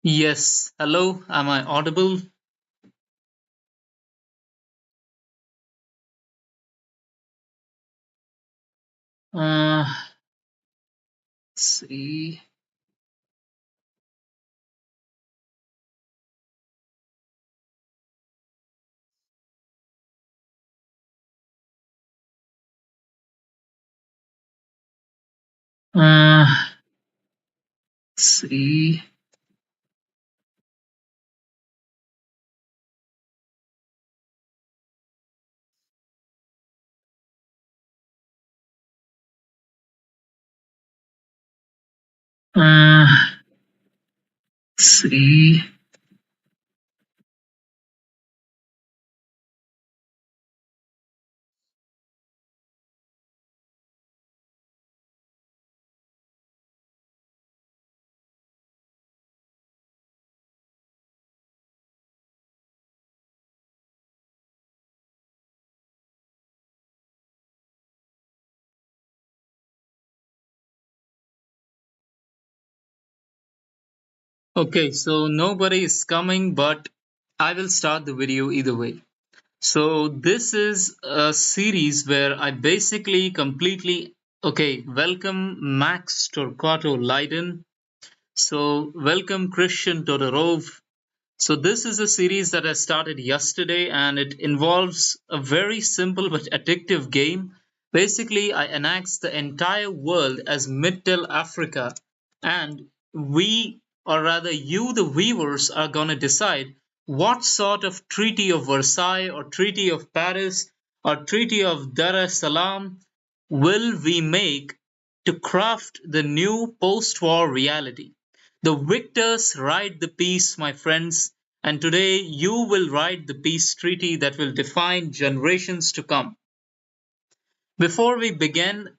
Yes. Hello. Am I audible? Let's see. Let's see. Let's see. Okay, so nobody is coming, but I will start the video either way. So this is a series where I basically completely welcome Max Torquato Leiden. So welcome Christian Todorov. So this is a series that I started yesterday and it involves a very simple but addictive game. Basically, I annex the entire world as Middle Africa and we, or rather you the viewers, are going to decide what sort of Treaty of Versailles or Treaty of Paris or Treaty of Dar es Salaam will we make to craft the new post-war reality. The victors write the peace, my friends, and today you will write the peace treaty that will define generations to come. Before we begin,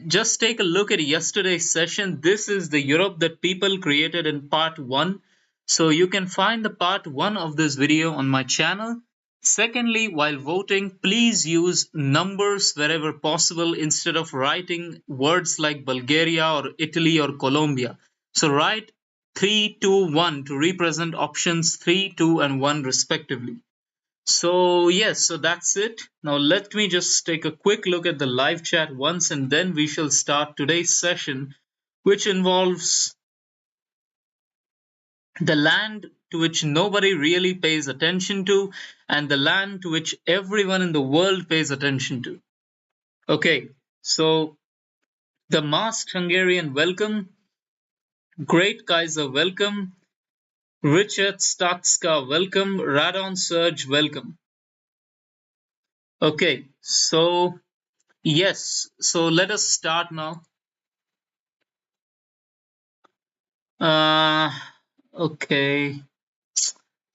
just take a look at yesterday's session. This is the Europe that people created in part 1. So you can find the part 1 of this video on my channel. Secondly, while voting, please use numbers wherever possible instead of writing words like Bulgaria or Italy or Colombia. So write 3, 2, 1 to represent options 3, 2, and 1 respectively. So, yes, so that's it. Now, let me just take a quick look at the live chat once and then we shall start today's session, which involves the land to which nobody really pays attention to and the land to which everyone in the world pays attention to. Okay, so the masked Hungarian welcome, Great Kaiser welcome, Richard Statska welcome, Radon Surge welcome. Okay, so yes, so let us start now. Uh, okay.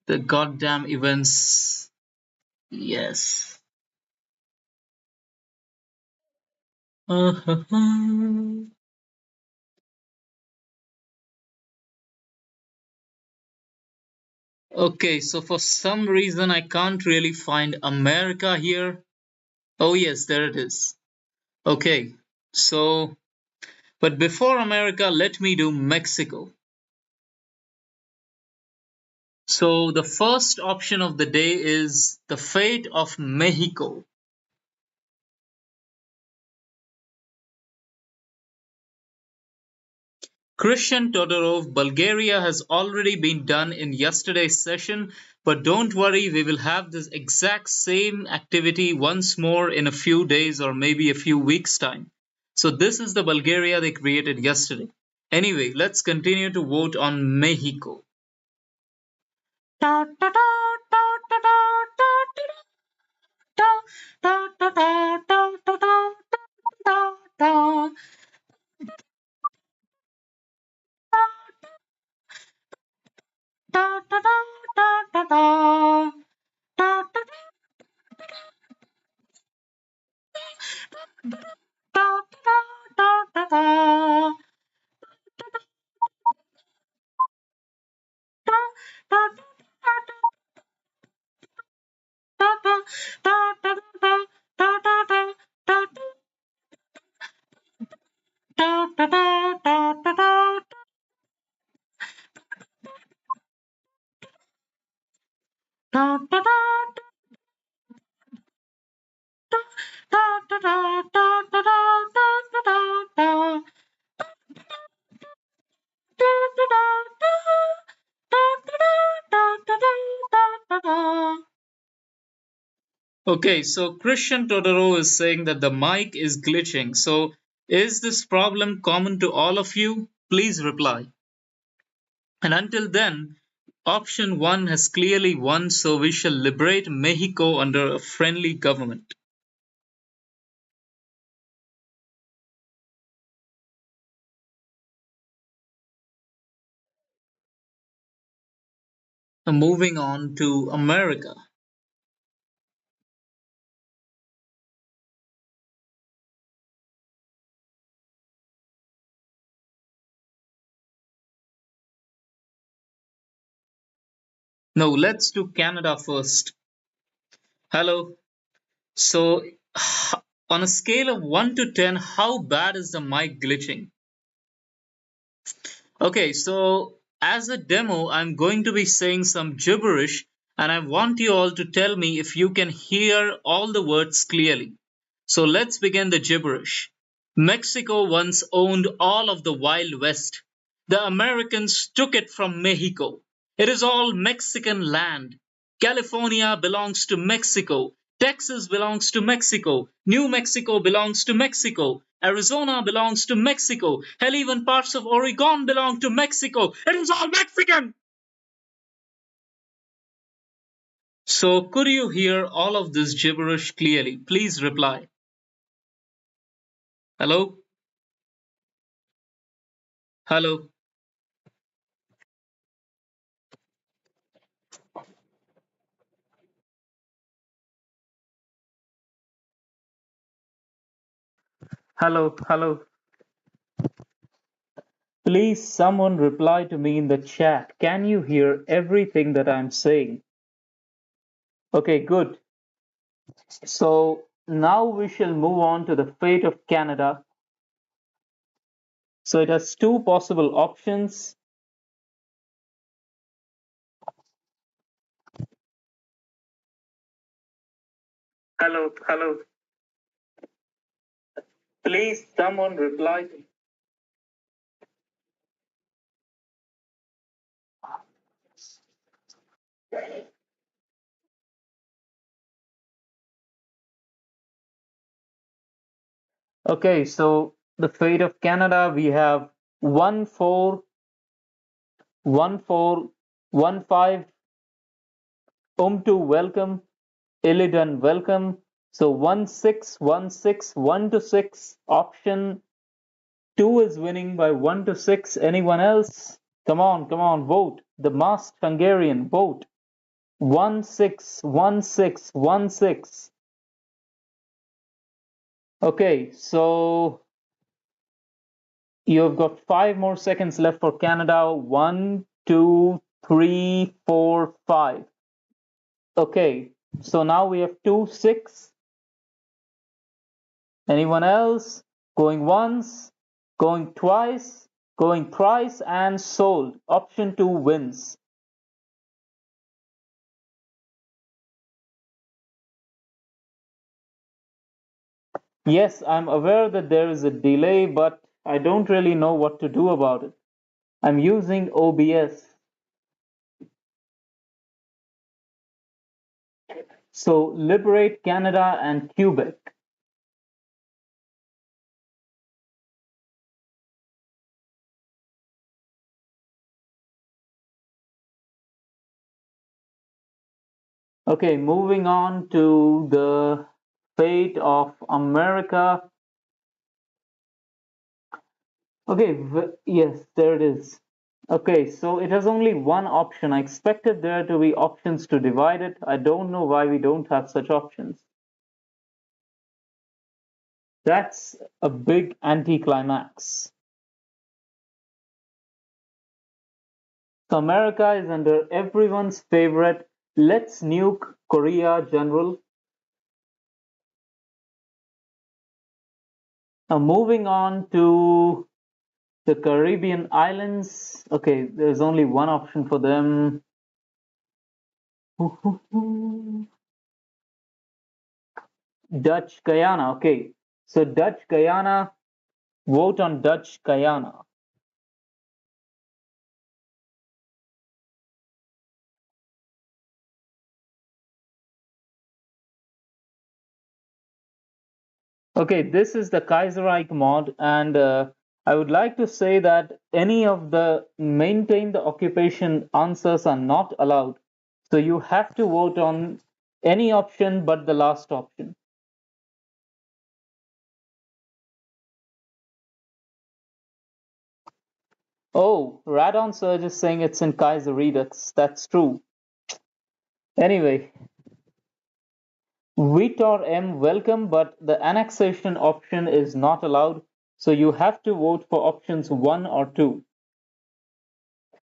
The goddamn events. Yes. Okay, so for some reason I can't really find America here. Oh, yes, there it is. Okay, so, but before America, let me do Mexico. So the first option of the day is the fate of Mexico. Christian Todorov, Bulgaria has already been done in yesterday's session, but don't worry, we will have this exact same activity once more in a few days or maybe a few weeks' time. So this is the Bulgaria they created yesterday. Anyway, let's continue to vote on Mexico. Okay, so Christian Totoro is saying that the mic is glitching. So, is this problem common to all of you? Please reply. And until then, option 1 has clearly won, so we shall liberate Mexico under a friendly government. Moving on to America. No, let's do Canada first. Hello. So, on a scale of 1 to 10, how bad is the mic glitching? Okay, so as a demo, I'm going to be saying some gibberish, and I want you all to tell me if you can hear all the words clearly. So let's begin the gibberish. Mexico once owned all of the Wild West. The Americans took it from Mexico. It is all Mexican land. California belongs to Mexico. Texas belongs to Mexico. New Mexico belongs to Mexico. Arizona belongs to Mexico. Hell, even parts of Oregon belong to Mexico. It is all Mexican! So, could you hear all of this gibberish clearly? Please reply. Hello? Hello? Hello? Hello? Please, someone reply to me in the chat. Can you hear everything that I'm saying? Okay, good. So, now we shall move on to the fate of Canada. So, it has two possible options. Hello, hello. Please, someone reply. Okay, so the fate of Canada, we have 1-4, 1-4, 1-5, to welcome, Illidan welcome. So 1-6, 1-6, 1-6. Option 2 is winning by 1-6. Anyone else? Come on, vote. The masked Hungarian, vote. 1-6, 1-6, 1-6. Okay, so you've got 5 more seconds left for Canada. 1, 2, 3, 4, 5. Okay, so now we have 2-6. Anyone else? Going once, going twice, going thrice, and sold. Option 2 wins. Yes, I'm aware that there is a delay, but I don't really know what to do about it. I'm using OBS. So liberate Canada and Quebec. Okay, moving on to the fate of America. Okay, yes, there it is. Okay, so it has only one option. I expected there to be options to divide it. I don't know why we don't have such options. That's a big anticlimax. So America is under everyone's favorite let's nuke Korea general. Now moving on to the Caribbean islands. Okay, there's only one option for them. Dutch Guyana. Okay. So Dutch Guyana, vote on Dutch Guyana. Okay, this is the Kaiserreich mod, and I would like to say that any of the maintain the occupation answers are not allowed. So you have to vote on any option but the last option. Oh, Radon Surge is saying it's in Kaiser Redux. That's true. Anyway, Vitor M, welcome, but the annexation option is not allowed. So you have to vote for options 1 or 2.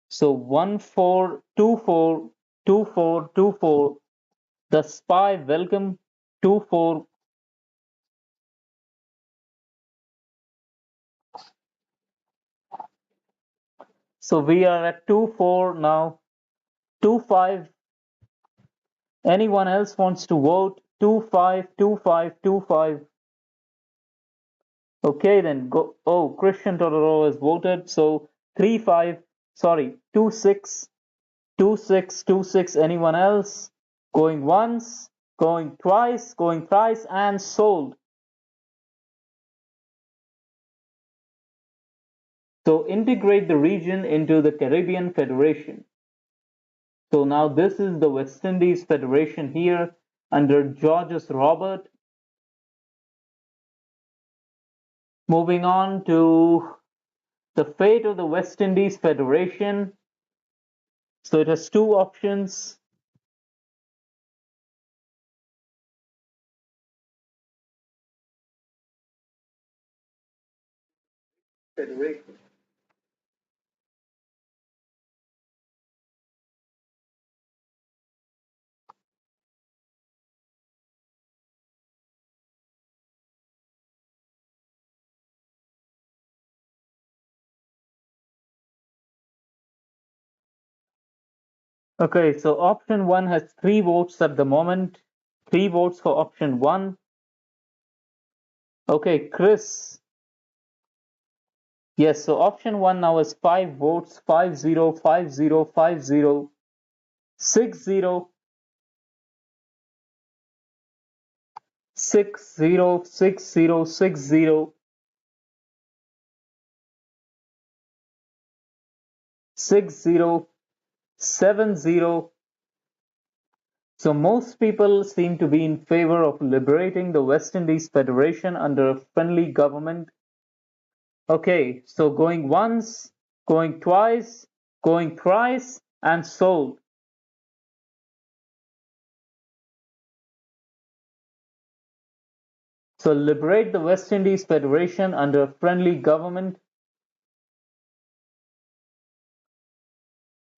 So 14242424. The spy welcome 24. So we are at 24 now. 25. Anyone else wants to vote? 252525. Okay, then go. Oh, Christian Totoro has voted. So 35. Sorry, 26. 2626. Anyone else? Going once, going twice, going thrice, and sold. So integrate the region into the Caribbean Federation. So now this is the West Indies Federation here under Georges Robert. Moving on to the fate of the West Indies Federation. So it has two options. Federation. Okay, so option 1 has 3 votes at the moment. 3 votes for option 1. Okay, Chris. Yes, so option 1 now has 5 votes. 505050 60 606060 6070. So most people seem to be in favor of liberating the West Indies Federation under a friendly government. Okay, so going once, going twice, going thrice, and sold. So liberate the West Indies Federation under a friendly government.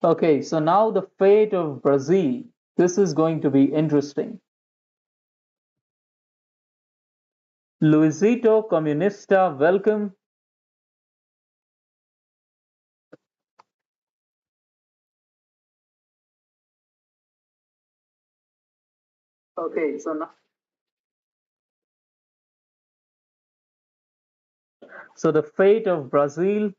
Okay, so now the fate of Brazil. This is going to be interesting. Luisito Comunista, welcome. Okay, so now, so the fate of Brazil.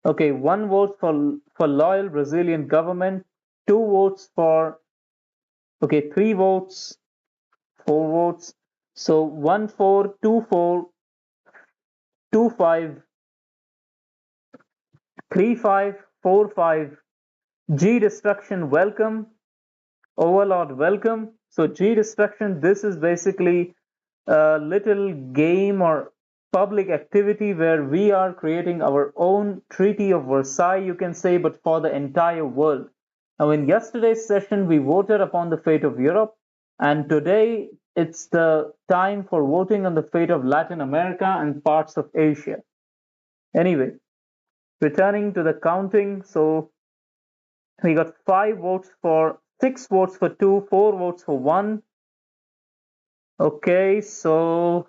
Okay, 1 vote for loyal Brazilian government, 2 votes for, okay, 3 votes, 4 votes. So 142425 3545. G destruction welcome. Overlord welcome. So G destruction, this is basically a little game or public activity where we are creating our own Treaty of Versailles, you can say, but for the entire world. Now, in yesterday's session, we voted upon the fate of Europe, and today it's the time for voting on the fate of Latin America and parts of Asia. Anyway, returning to the counting, so we got 5 votes for, 6 votes for 2, 4 votes for 1. Okay, so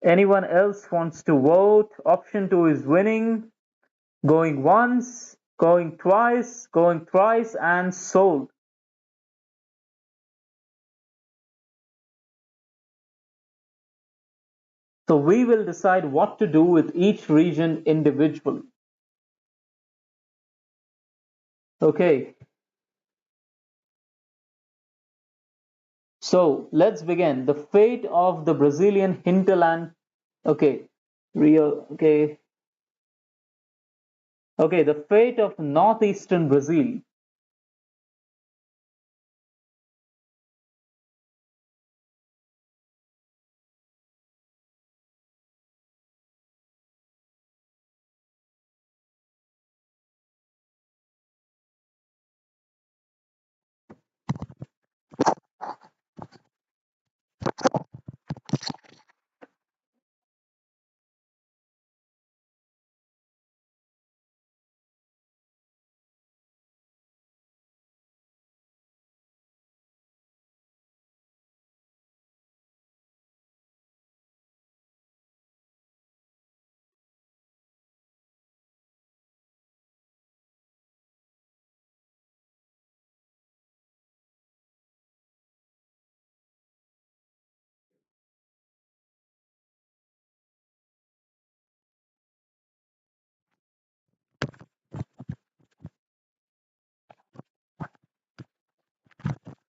Anyone else wants to vote? Option 2 is winning. Going once, going twice, going thrice, and sold. So we will decide what to do with each region individually. Okay. So let's begin. The fate of the Brazilian hinterland. Okay. Rio. Okay. Okay. The fate of northeastern Brazil.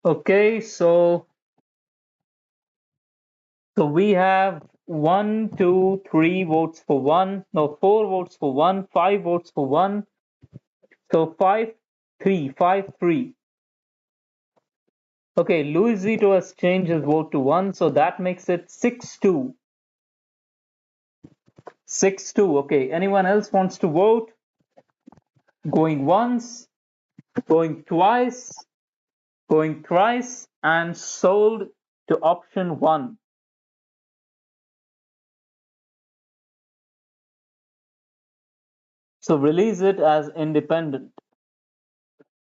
Okay. So we have one, two, three votes for one. No, four votes for one, five votes for one. So 5-3. Okay, Luisito has changed his vote to one, so that makes it 6-2. 6-2. Okay, anyone else wants to vote? Going once, going twice, going thrice, and sold to option one. So release it as independent.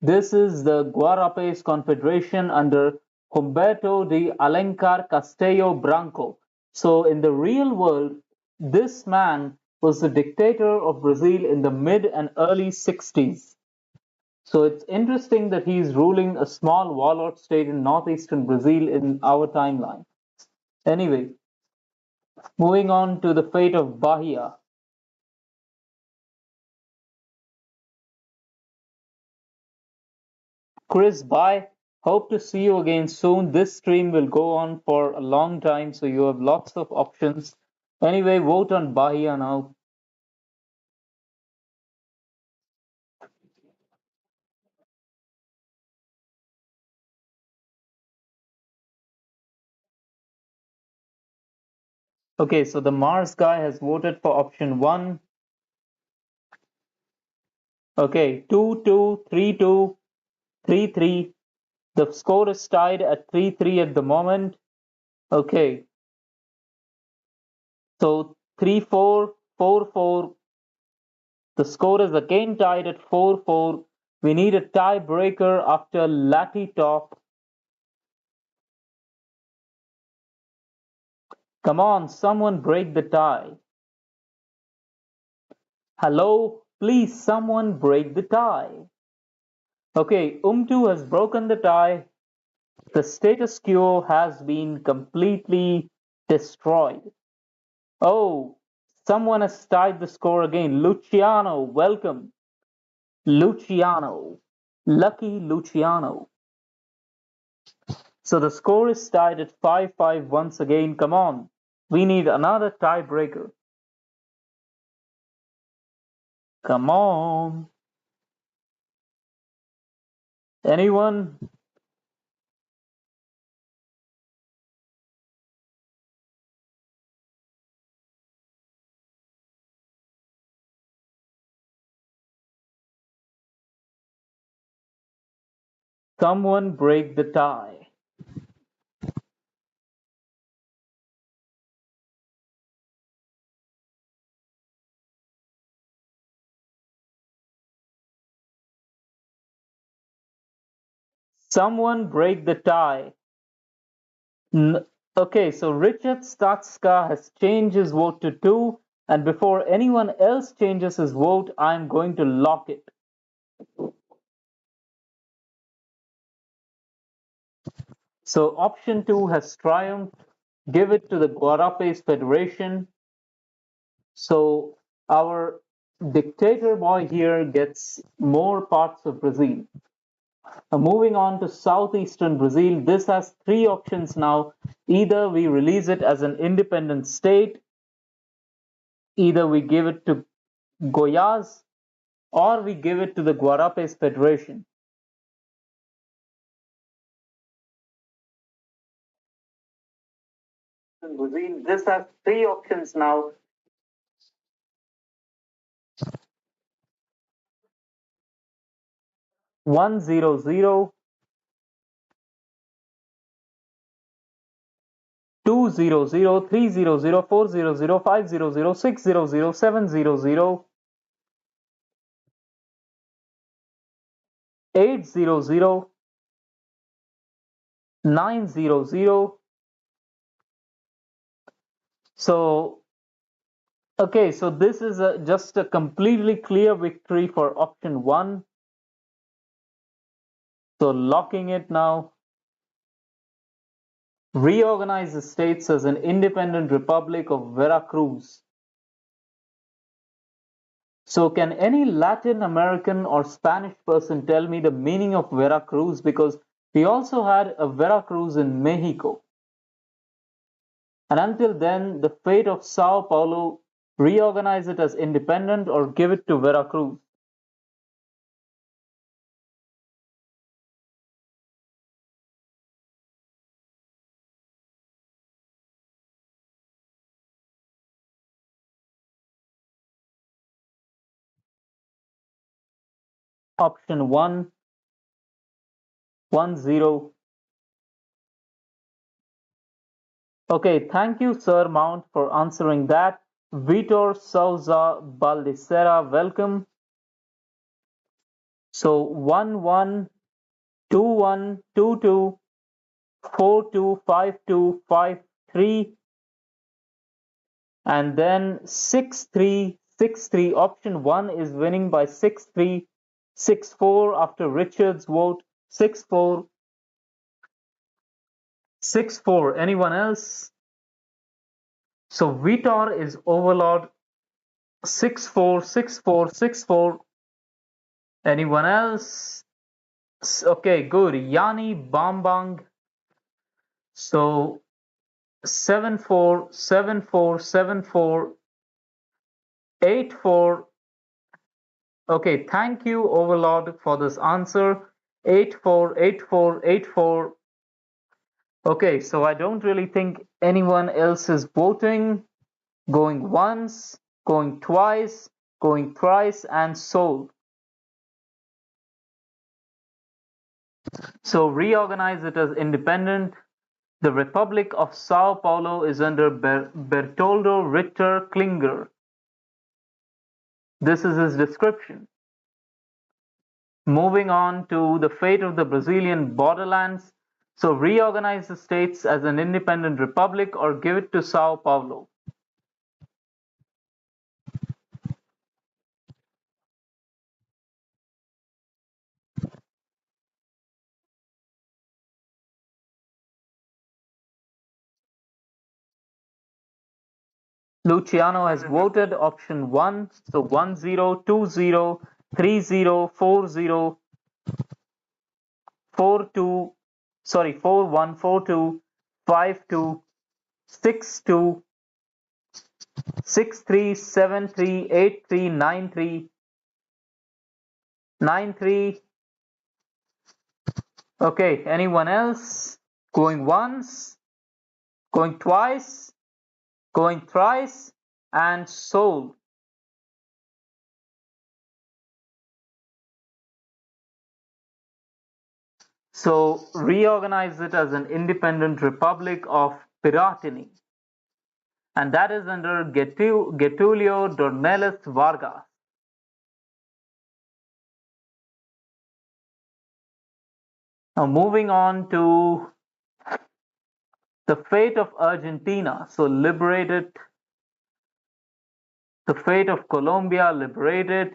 This is the Guarapes Confederation under Humberto de Alencar Castello Branco. So in the real world, this man was the dictator of Brazil in the mid and early 60s. So it's interesting that he's ruling a small warlord state in northeastern Brazil in our timeline. Anyway, moving on to the fate of Bahia. Chris, bye. Hope to see you again soon. This stream will go on for a long time, so you have lots of options. Anyway, vote on Bahia now. Okay, so the Mars guy has voted for option one. Okay, 2-2, 3-2, 3-3. The score is tied at 3-3 at the moment. Okay, so 3-4, 4-4. The score is again tied at 4-4. We need a tiebreaker after Lati Top. Come on, someone break the tie. Hello, please someone break the tie. Okay, Umtu has broken the tie. The status quo has been completely destroyed. Oh, someone has tied the score again. Luciano, welcome. Luciano. Lucky Luciano. So the score is tied at 5-5 once again. Come on. We need another tiebreaker. Come on. Anyone? Someone break the tie. Someone break the tie. Okay, so Richard Statska has changed his vote to 2, and before anyone else changes his vote, I'm going to lock it. So option 2 has triumphed. Give it to the Guarapes Federation. So our dictator boy here gets more parts of Brazil. Moving on to southeastern Brazil, this has three options now. Either we release it as an independent state, either we give it to Goiás, or we give it to the Guarapes Federation. Brazil, this has three options now. 100, 200, 300, 400, 500, 600, 700, 800, 900. So, okay, so this is just a completely clear victory for option 1. So locking it now. Reorganize the states as an independent republic of Veracruz. So can any Latin American or Spanish person tell me the meaning of Veracruz? Because we also had a Veracruz in Mexico. And until then, the fate of Sao Paulo, reorganize it as independent or give it to Veracruz. Option 1, 10. Okay, thank you, Sir Mount, for answering that. Vitor Souza Baldecera, welcome. So 1-1, 2-1, 2-2, 4-2, 5-2, 5-3, and then 6-3, 6-3. Option 1 is winning by 6-3, 6-4 after Richard's vote. 6-4, 6-4. Anyone else? So Vitor is overlord. 6-4, 6-4, 6-4. Anyone else? Okay, good. Yanni Bambang. So 7-4, 7-4, 7-4, 8-4. Okay, thank you, Overlord, for this answer. 8-4, 8-4, 8-4. Okay, so I don't really think anyone else is voting. Going once, going twice, going thrice, and sold. So reorganize it as independent. The Republic of Sao Paulo is under Bertoldo Richter Klinger. This is his description. Moving on to the fate of the Brazilian borderlands. So reorganize the states as an independent republic or give it to Sao Paulo. Luciano has voted option 1. So 10, 20, 30, 40, 42, sorry, 41, 42, 52, 62, 63, 73, 83, 93, 93. Okay, anyone else? Going once, going twice, going thrice, and sold. So reorganize it as an independent republic of Piratini. And that is under Getulio Dornelles Vargas. Now moving on to The fate of Argentina, so liberated. The fate of Colombia, liberated.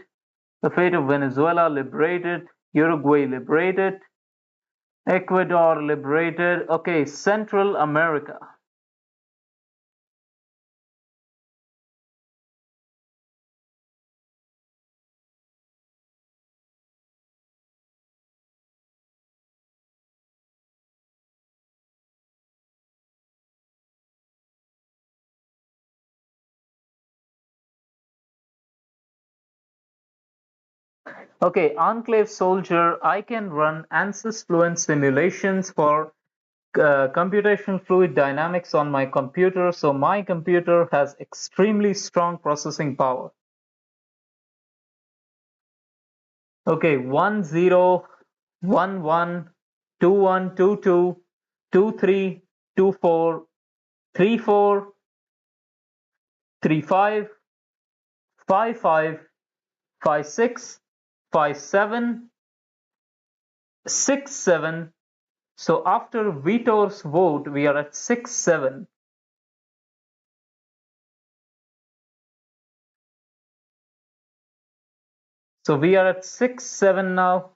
The fate of Venezuela, liberated. Uruguay, liberated. Ecuador, liberated. Okay, Central America. Okay, Enclave Soldier, I can run ANSYS Fluent simulations for computational fluid dynamics on my computer, so my computer has extremely strong processing power. Okay, 10, 11, 21, 22, 23, 24, 34, 35, 55, 56, 57, 67. So after Vitor's vote, we are at 6-7. So we are at 6-7 now.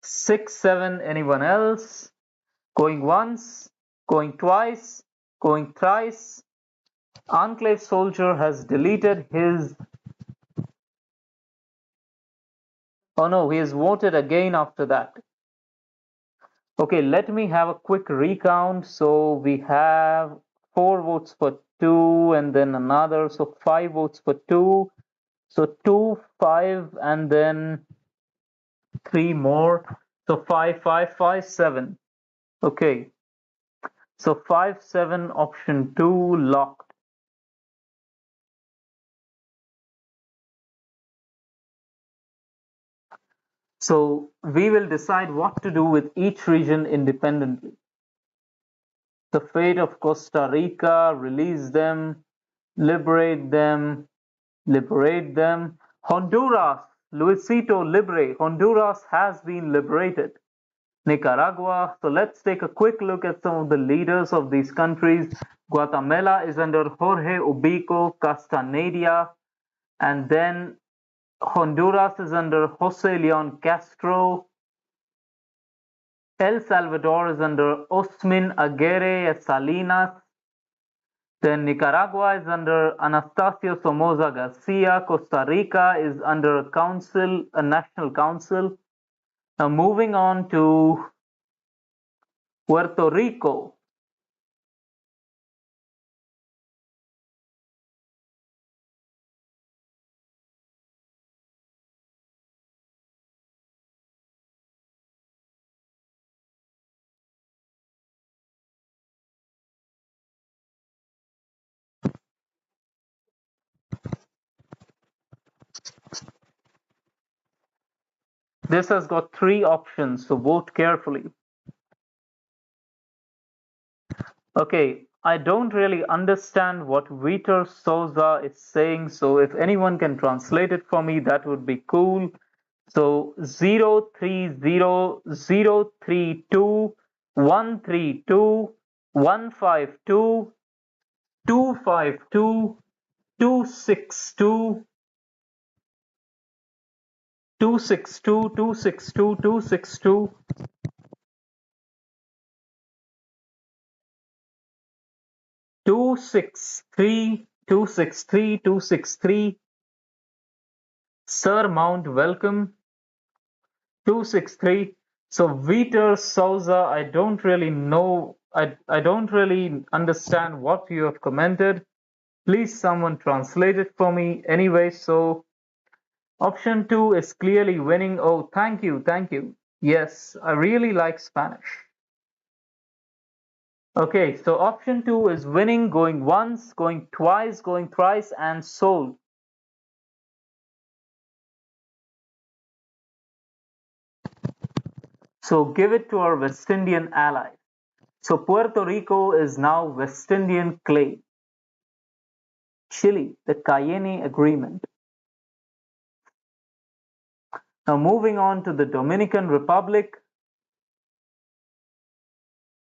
6-7. Anyone else? Going once, going twice, going thrice. Enclave Soldier has deleted his. Oh no, he has voted again after that. Okay, let me have a quick recount. So we have 4 votes for 2 and then another. So 5 votes for 2. So 2, 5, and then 3 more. So 5, 5, 5, 7. Okay. So 5, 7, option 2 locked. So we will decide what to do with each region independently. The fate of Costa Rica, release them, liberate them, liberate them. Honduras, Luisito Libre, Honduras has been liberated. Nicaragua, so let's take a quick look at some of the leaders of these countries. Guatemala is under Jorge Ubico Castaneda, and then Honduras is under Jose Leon Castro. El Salvador is under Osmin Aguirre Salinas. Then Nicaragua is under Anastasio Somoza Garcia. Costa Rica is under a national council. Now moving on to Puerto Rico. This has got 3 options, so vote carefully. Okay, I don't really understand what Vitor Souza is saying, so if anyone can translate it for me, that would be cool. So 030 132 152 252 262 262 262 262 263 263 263. Sir Mount, welcome. 263. So Vitor Souza, I don't really know. I don't really understand what you have commented. Please someone translate it for me. Anyway, so option 2 is clearly winning. Oh, thank you, thank you. Yes, I really like Spanish. Okay, so option 2 is winning, going once, going twice, going thrice, and sold. So give it to our West Indian allies. So Puerto Rico is now West Indian claim. Chile, the Cayenne Agreement. Now moving on to the Dominican Republic.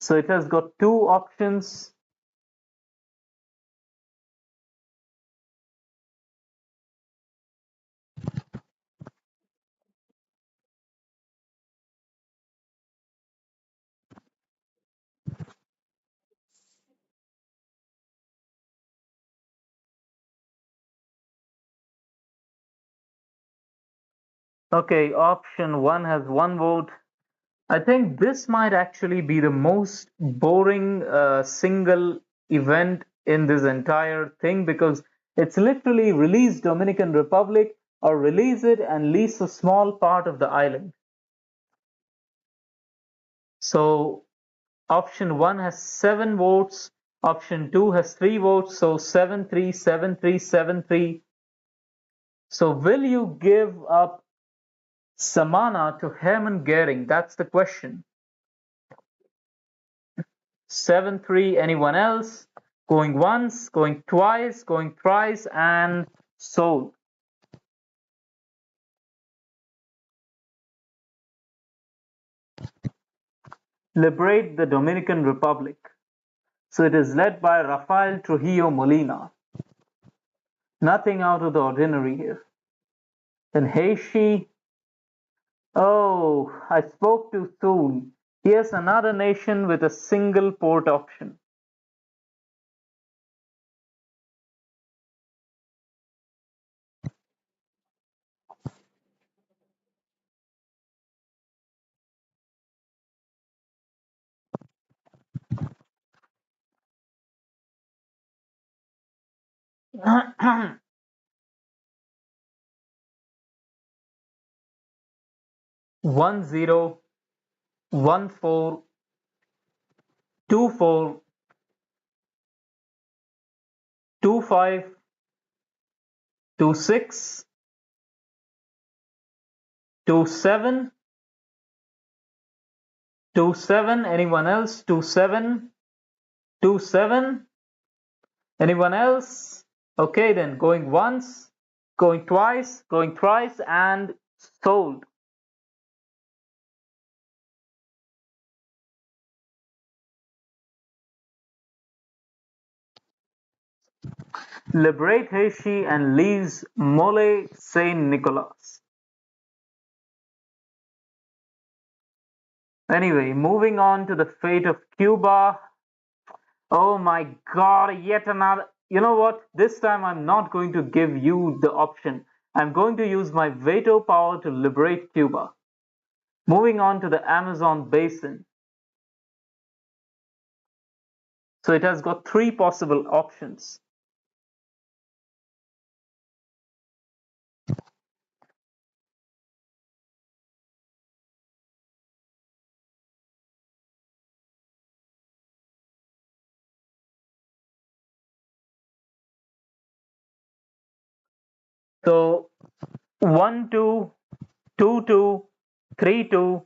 So it has got two options. Okay, option one has one vote. I think this might actually be the most boring single event in this entire thing because it's literally release Dominican Republic or release it and lease a small part of the island. So option one has 7 votes, option two has 3 votes, so 7-3, 7-3, 7-3. So will you give up Samana to Hermann Goering? That's the question. 7-3, anyone else? Going once, going twice, going thrice, and sold. Liberate the Dominican Republic. So it is led by Rafael Trujillo Molina. Nothing out of the ordinary here. Then Haiti. Oh, I spoke too soon. Here's another nation with a single port option. One zero, 1-4, 2-4, 2-5, 2-6, 2-7, 2-7. Anyone else? 2-7, 2-7. Anyone else? Okay, then going once, going twice, going thrice, and sold. Liberate Haiti and lease Mole Saint Nicolas. Anyway, moving on to the fate of Cuba. Oh my god, yet another. You know what? This time I'm not going to give you the option. I'm going to use my veto power to liberate Cuba. Moving on to the Amazon basin. So it has got 3 possible options. So 1-2, 2-2, 3-2,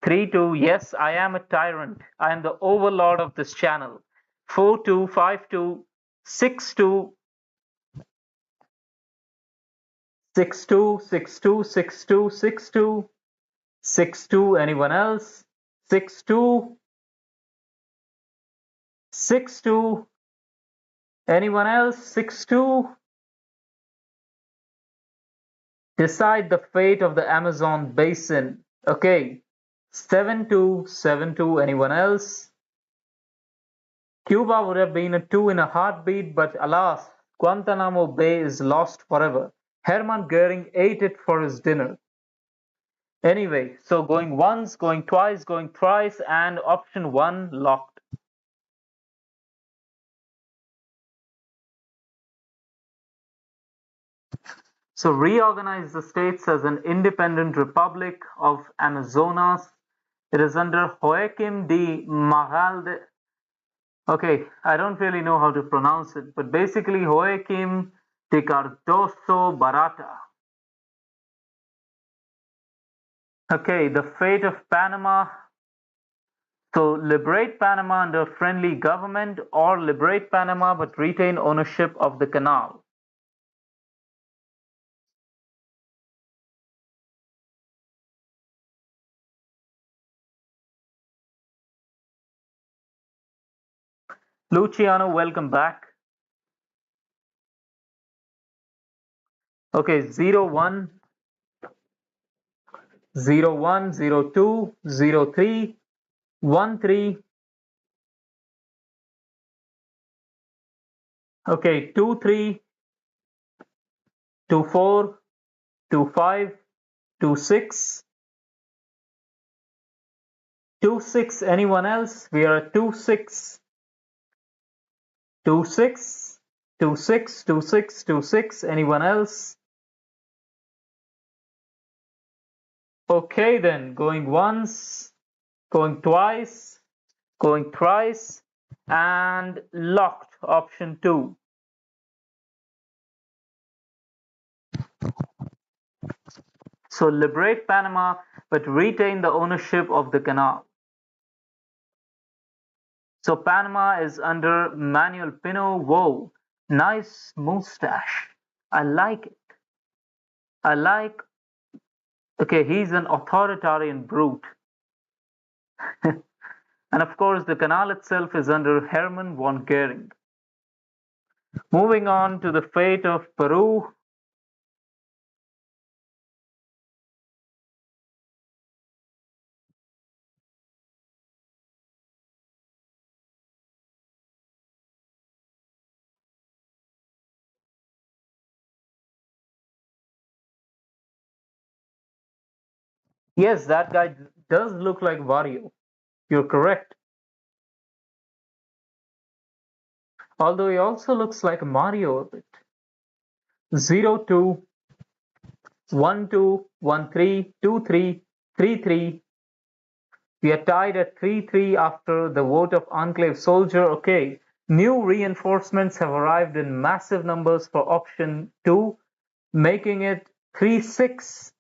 3-2. Yes, I am a tyrant. I am the overlord of this channel. 4-2, 5-2, 6-2, 6-2, 6-2, 6-2, 6-2, 6-2. Anyone else? 6-2, 6-2. Anyone else? 6-2. Decide the fate of the Amazon basin. Okay. 7-2, 7-2. Anyone else? Cuba would have been a 2 in a heartbeat, but alas, Guantanamo Bay is lost forever. Hermann Goering ate it for his dinner. Anyway, so going once, going twice, going thrice, and option 1 locked. So reorganize the states as an independent republic of Amazonas. It is under Joaquim de Magalde. Okay, I don't really know how to pronounce it, but basically Joaquim de Cardoso Barata. Okay, the fate of Panama. So liberate Panama under friendly government or liberate Panama but retain ownership of the canal. Luciano, welcome back. Okay, 01, 01, 02, 03, 13. Okay, 23, 24, 25, 26, 26. Anyone else? We are at 26, 26, 26, 26, 26. Anyone else? Okay, then going once, going twice, going thrice, and locked option 2. So liberate Panama but retain the ownership of the canal. So Panama is under Manuel Pino. Whoa, nice mustache. I like it. I like. Okay, he's an authoritarian brute. And of course, the canal itself is under Hermann von Goering. Moving on to the fate of Peru. Yes, that guy does look like Wario. You're correct. Although he also looks like Mario a bit. 02, 12, 13, 23, 33. We are tied at 3-3 after the vote of Enclave Soldier. Okay, new reinforcements have arrived in massive numbers for option 2, making it 3-6.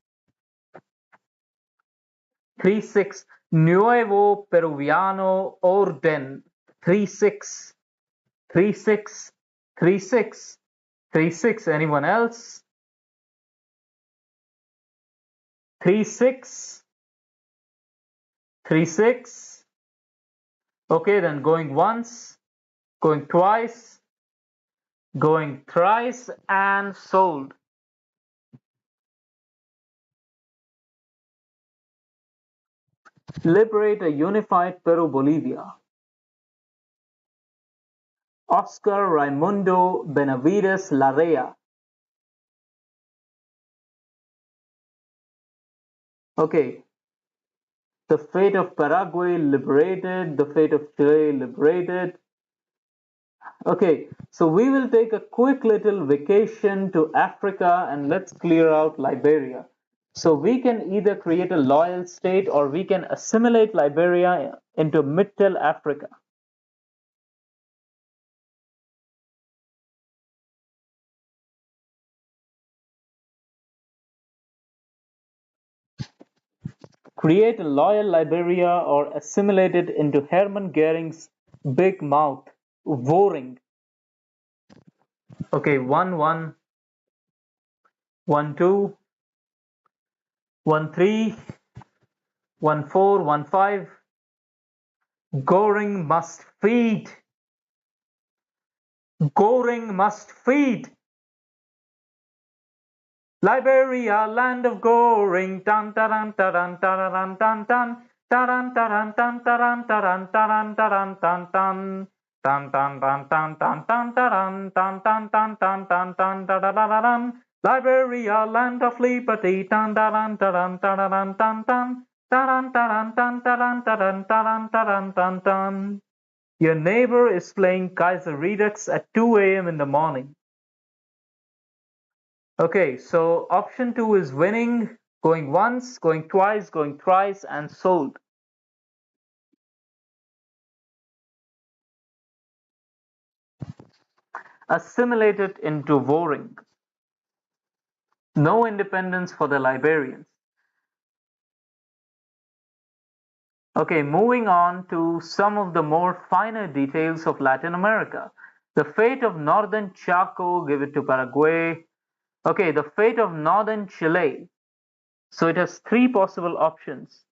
3-6. Nuevo Peruviano Orden. 3-6. 3-6. 3-6. 3-6. Anyone else? 3-6. 3-6. Okay, then going once, going twice, going thrice, and sold. Liberate a unified Peru-Bolivia. Oscar Raimundo Benavides Larrea. Okay. The fate of Paraguay liberated, the fate of Chile liberated. Okay, so we will take a quick little vacation to Africa and let's clear out Liberia. So we can either create a loyal state or we can assimilate Liberia into Mittel Africa. Create a loyal Liberia or assimilate it into Hermann Goering's big mouth, Voring. Okay, 1-1, 1-2, 1-3, 1-4, 1-5. Goring must feed. Goring must feed. Liberia, land of Goring. Tan taran taran taran tan tan. Taran taran tan taran taran taran taran tan tan. Tan tan tan tan tan tan taran tan tan tan tan tan tan taran. Liberia, land of liberty. Tan taran taran taran tan tan. Taran taran tan taran taran taran taran tan tan. Your neighbor is playing Kaiser Redux at 2 a.m. in the morning. Okay, so option 2 is winning, going once, going twice, going thrice, and sold. Assimilated into Voring. No independence for the Liberians. Okay, moving on to some of the more finer details of Latin America. The fate of northern Chaco, give it to Paraguay. Okay, the fate of northern Chile. So it has 3 possible options.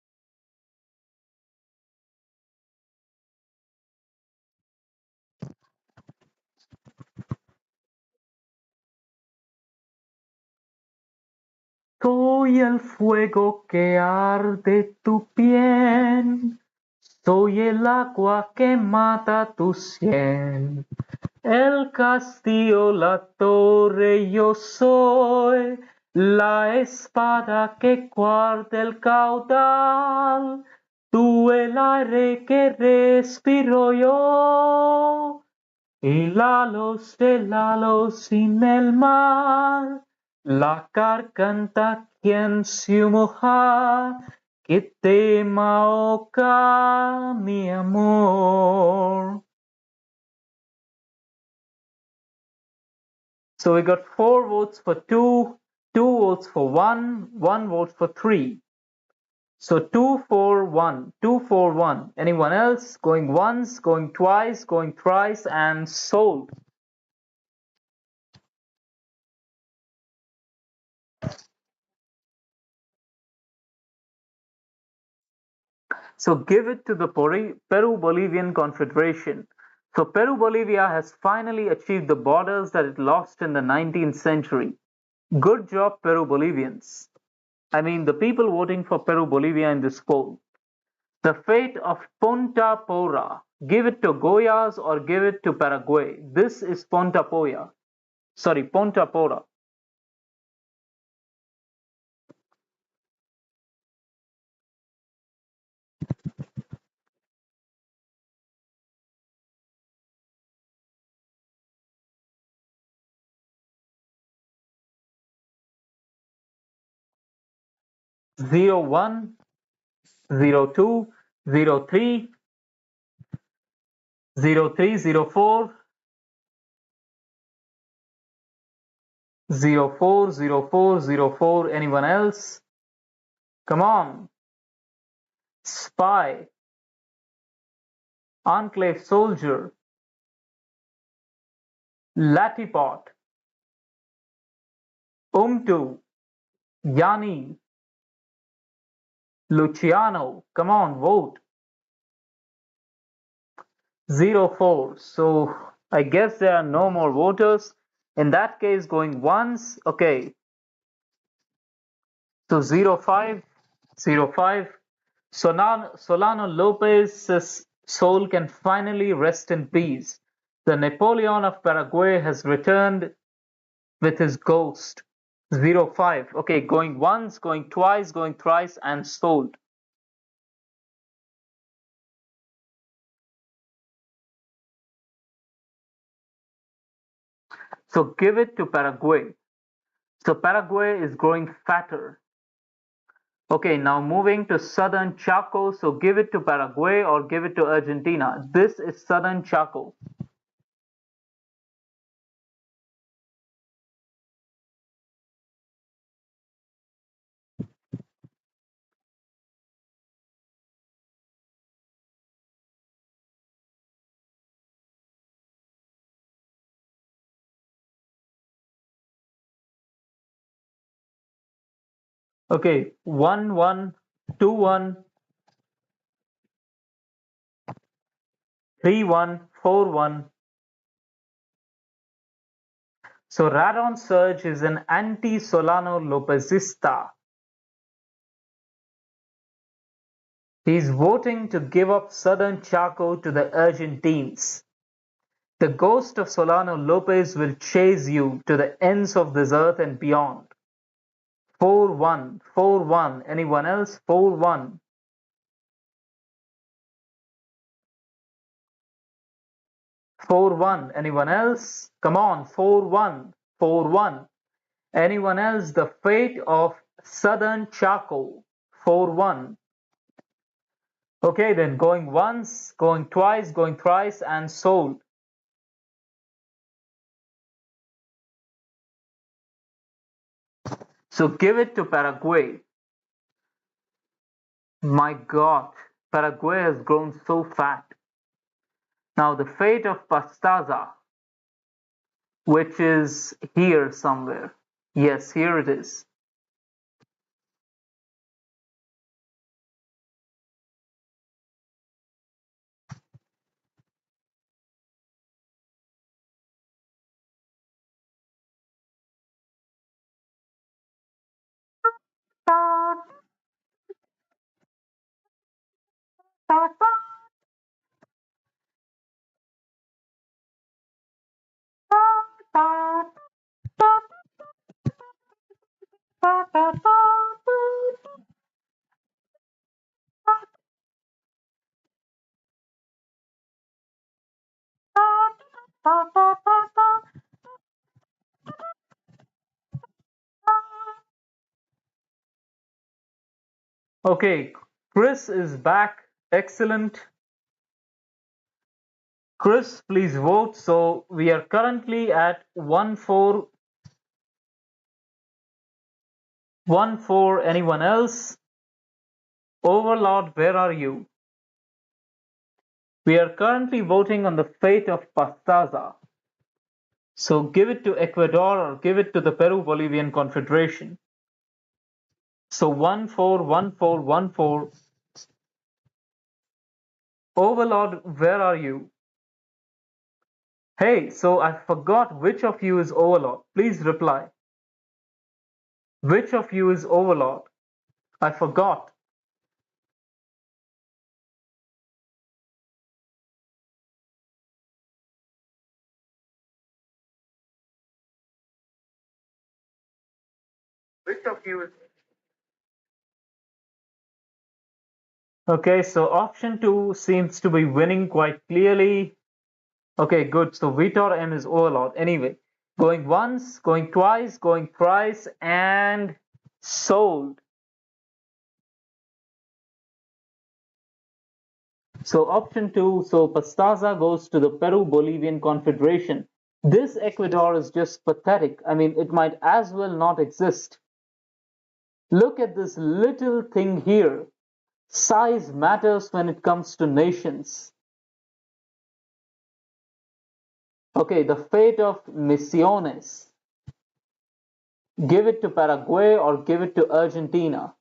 Soy el fuego que arde tu piel, soy el agua que mata tu sien. El castillo, la torre, yo soy la espada que guarda el caudal, tú el aire que respiro yo, y la luz sin el mar, la garganta quien su moja, que tema ahoga mi amor. So we got 4 votes for 2, 2 votes for 1, 1 vote for 3. So 2-4-1, 2-4-1. Anyone else? Going once, going twice, going thrice, and sold. So give it to the Peru-Bolivian Confederation. So Peru-Bolivia has finally achieved the borders that it lost in the 19th century. Good job, Peru-Bolivians. I mean, the people voting for Peru-Bolivia in this poll. The fate of Ponta Pora. Give it to Goyas or give it to Paraguay. This is Ponta Pora. Sorry, Ponta Pora. Zero 01, 02, 03, 03, 04, 04, 04, 04. Anyone else? Come on. Spy. Enclave Soldier. Latipot. Umtu. Yani. Luciano. Come on, vote. 04. So I guess there are no more voters. In that case, going once. Okay. So 05, 05. Solano Lopez's soul can finally rest in peace. The Napoleon of Paraguay has returned with his ghost. 05. Okay, going once, going twice, going thrice, and sold. So give it to Paraguay. So Paraguay is growing fatter. Okay, now moving to southern Chaco. So give it to Paraguay or give it to Argentina. This is southern Chaco. Okay, 1-1, 2-1, 3-1, 4-1. So Radon Surge is an anti-Solano Lopezista. He's voting to give up southern Chaco to the Argentines. The ghost of Solano Lopez will chase you to the ends of this earth and beyond. 4-1, 4-1. Anyone else? 4-1. 4-1. Anyone else? Come on, 4-1, 4-1. Anyone else? The fate of southern Chaco. 4-1. Okay, then going once, going twice, going thrice, and sold. So give it to Paraguay. My God, Paraguay has grown so fat. Now the fate of Pastaza, which is here somewhere. Yes, here it is. Okay, Chris is back. Excellent. Chris, please vote. So we are currently at 1-4. 1-4. Anyone else? Overlord, where are you? We are currently voting on the fate of Pastaza. So give it to Ecuador or give it to the Peru-Bolivian Confederation. So 1-4, 1-4, 1-4. Overlord, where are you? Hey, so I forgot which of you is Overlord. Please reply. Which of you is Overlord? I forgot. Which of you is... Okay, so option 2 seems to be winning quite clearly. Okay, good. So Vitor M is Overlord. Anyway, going once, going twice, going thrice, and sold. So option 2, so Pastaza goes to the Peru-Bolivian Confederation. This Ecuador is just pathetic. I mean, it might as well not exist. Look at this little thing here. Size matters when it comes to nations. Okay, the fate of Misiones. Give it to Paraguay or give it to Argentina.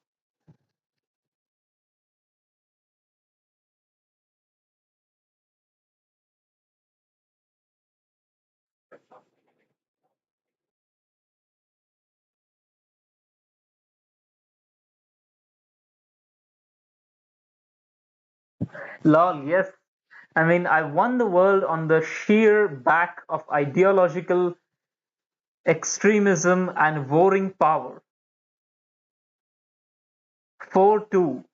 Lol, yes. I mean, I won the world on the sheer back of ideological extremism and warring power. 4-2.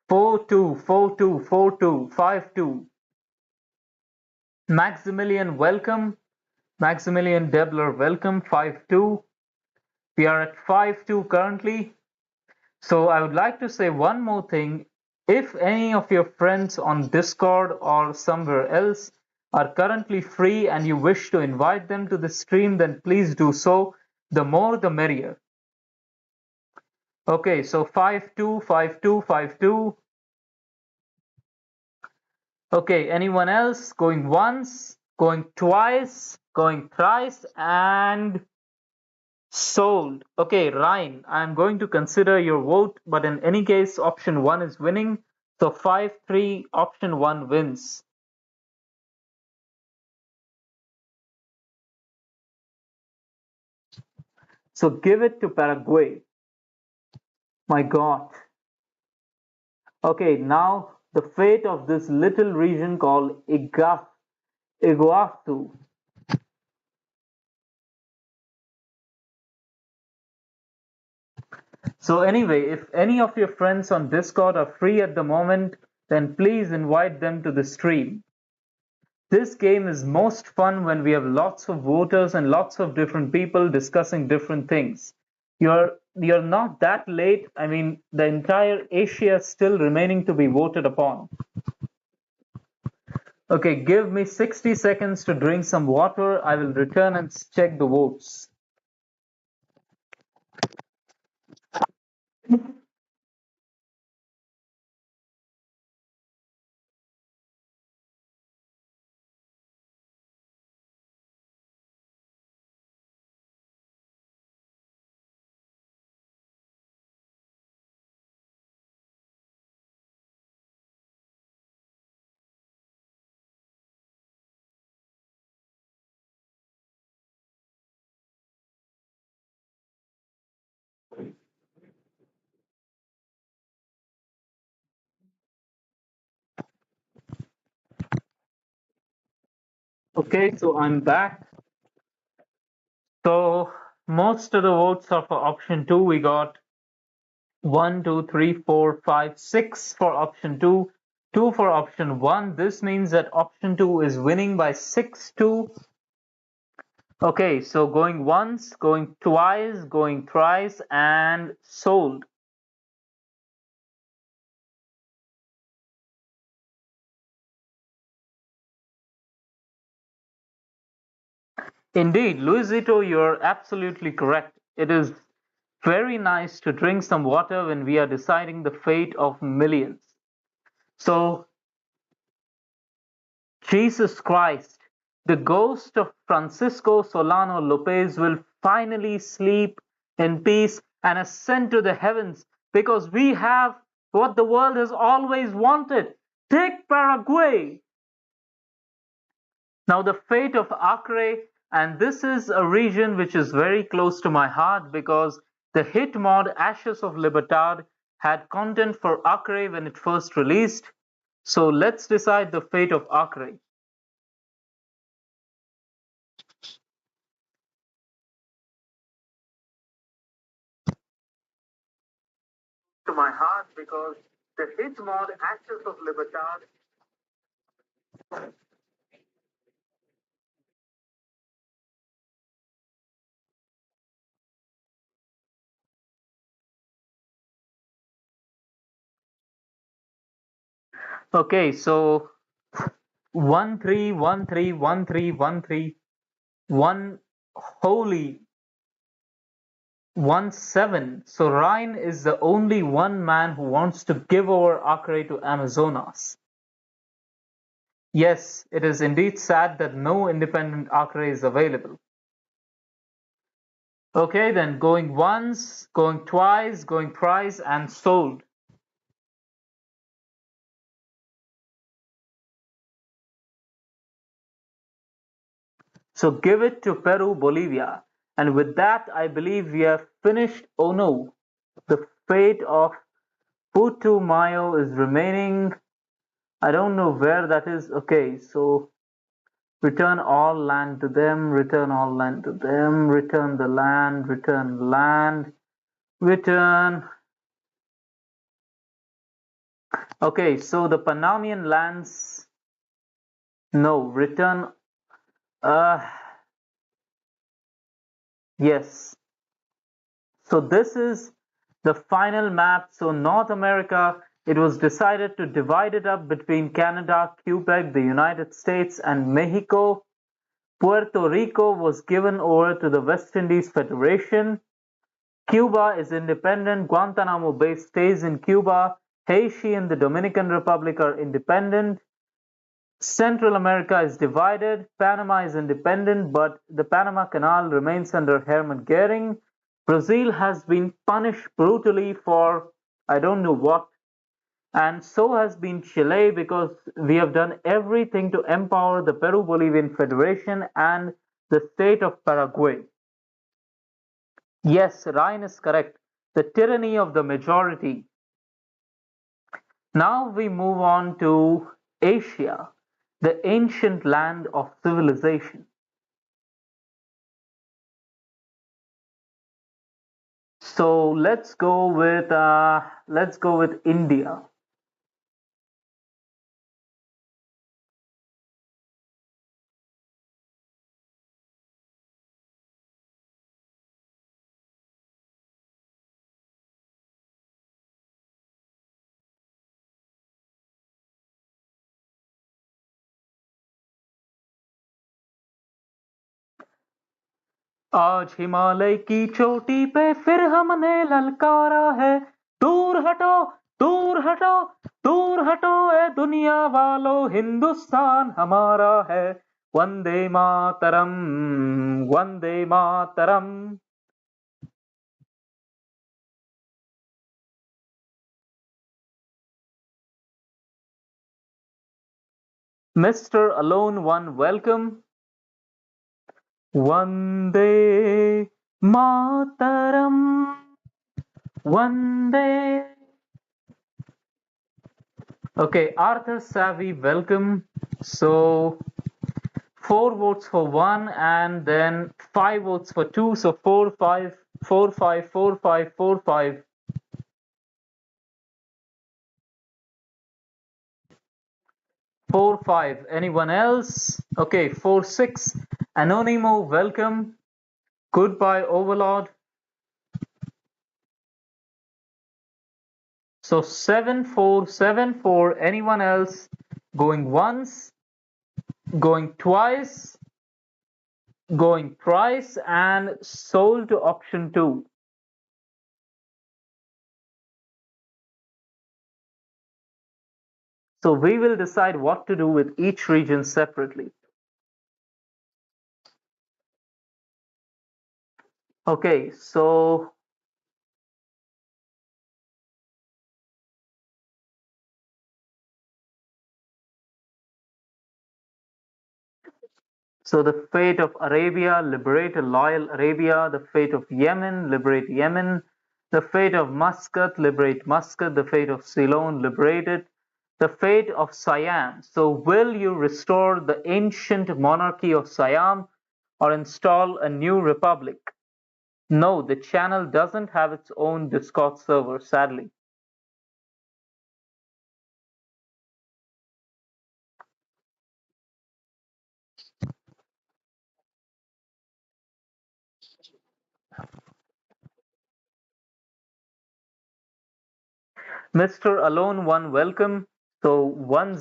4-2, 4-2, 4-2, 5-2. Maximilian, welcome. Maximilian Debler, welcome. 5-2. We are at 5-2 currently. So I would like to say one more thing. If any of your friends on Discord or somewhere else are currently free and you wish to invite them to the stream, then please do so. The more the merrier. Okay, so 5-2, 5-2, 5-2. Okay, anyone else? Going once, going twice, going thrice, and sold. Okay, Ryan, I'm going to consider your vote, but in any case, option 1 is winning. So 5-3, option 1 wins. So give it to Paraguay. My God. Okay, now the fate of this little region called Iguazu. So anyway, if any of your friends on Discord are free at the moment, then please invite them to the stream. This game is most fun when we have lots of voters and lots of different people discussing different things. You're not that late. I mean, the entire Asia is still remaining to be voted upon. Okay, give me 60 seconds to drink some water. I will return and check the votes. Okay, so I'm back. So most of the votes are for option two. We got one, two, three, four, five, six for option two, two for option one. This means that option two is winning by 6-2. Okay, so going once, going twice, going thrice, and sold. Indeed, Luisito, you're absolutely correct. It is very nice to drink some water when we are deciding the fate of millions. So, Jesus Christ, the ghost of Francisco Solano Lopez will finally sleep in peace and ascend to the heavens because we have what the world has always wanted. Take Paraguay! Now, the fate of Acre, and this is a region which is very close to my heart because the hit mod Ashes of Libertad had content for Acre when it first released. So let's decide the fate of Acre. To my heart because the hit mod Ashes of Libertad. Okay, so 1-3, 1-3, 1-3, 1-3, 1 holy 1-7. So Ryan is the only one man who wants to give over Acre to Amazonas. Yes, it is indeed sad that no independent Acre is available. Okay, then going once, going twice, going thrice, and sold. So give it to Peru, Bolivia. And with that, I believe we have finished. Oh no, the fate of Putumayo is remaining. I don't know where that is. Okay, so return all land to them, return all land to them, return the land, return land, return. Okay, so the Panamanian lands, no, return. Uh, yes. So this is the final map. So North America, it was decided to divide it up between Canada, Quebec, the United States, and Mexico. Puerto Rico was given over to the West Indies Federation. Cuba is independent. Guantanamo Bay stays in Cuba. Haiti and the Dominican Republic are independent. Central America is divided. Panama is independent, but the Panama Canal remains under Hermann Goering. Brazil has been punished brutally for I don't know what, and so has been Chile because we have done everything to empower the Peru Bolivian Federation and the state of Paraguay. Yes, Ryan is correct. The tyranny of the majority. Now we move on to Asia, the ancient land of civilization. So let's go with India. आज हिमालय की चोटी पे फिर हमने ललकारा है। दूर हटो, दूर हटो, दूर हटो ए दुनिया वालों, हिंदुस्तान हमारा है। Vande Mataram, Vande Mataram. Mr. Alone One, welcome. Vande Mataram. Vande. Okay, Arthur Savvy, welcome. So, 4 votes for 1 and then 5 votes for 2. So 4, 5, 4, 5, 4, 5, 4, 5. 4, 5. Anyone else? Okay, 4, 6. Anonymous, welcome. Goodbye, Overlord. So 7, 4, 7, 4. Anyone else? Going once, going twice, going thrice, and sold to option 2. So we will decide what to do with each region separately. Okay, so the fate of Arabia, liberate a loyal Arabia. The fate of Yemen, liberate Yemen. The fate of Muscat, liberate Muscat. The fate of Ceylon, liberate it. The fate of Siam. So will you restore the ancient monarchy of Siam or install a new republic? No, the channel doesn't have its own Discord server, sadly. Mr. Alone One, welcome. So 10,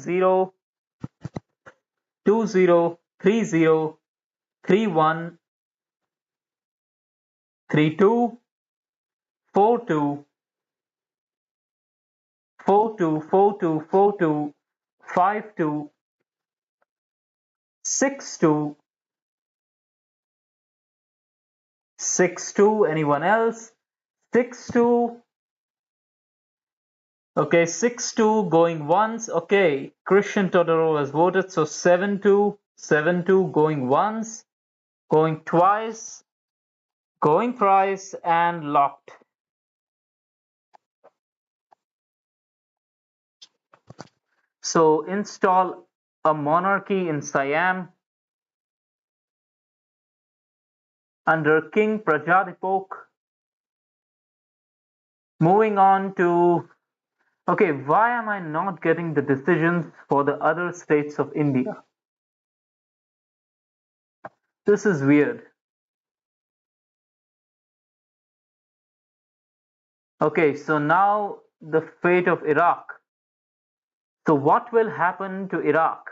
20, 30, 31, 32, 42, 42, 42, 42, 52, 62, 62. Anyone else? 62. Okay, 62 going once. Okay, Christian Todoro has voted. So 7-2, 7-2 going once, going twice, going thrice, and locked. So install a monarchy in Siam under King Prajadipok. Moving on to, okay, why am I not getting the decisions for the other states of India? This is weird. Okay, so now the fate of Iraq. So what will happen to Iraq?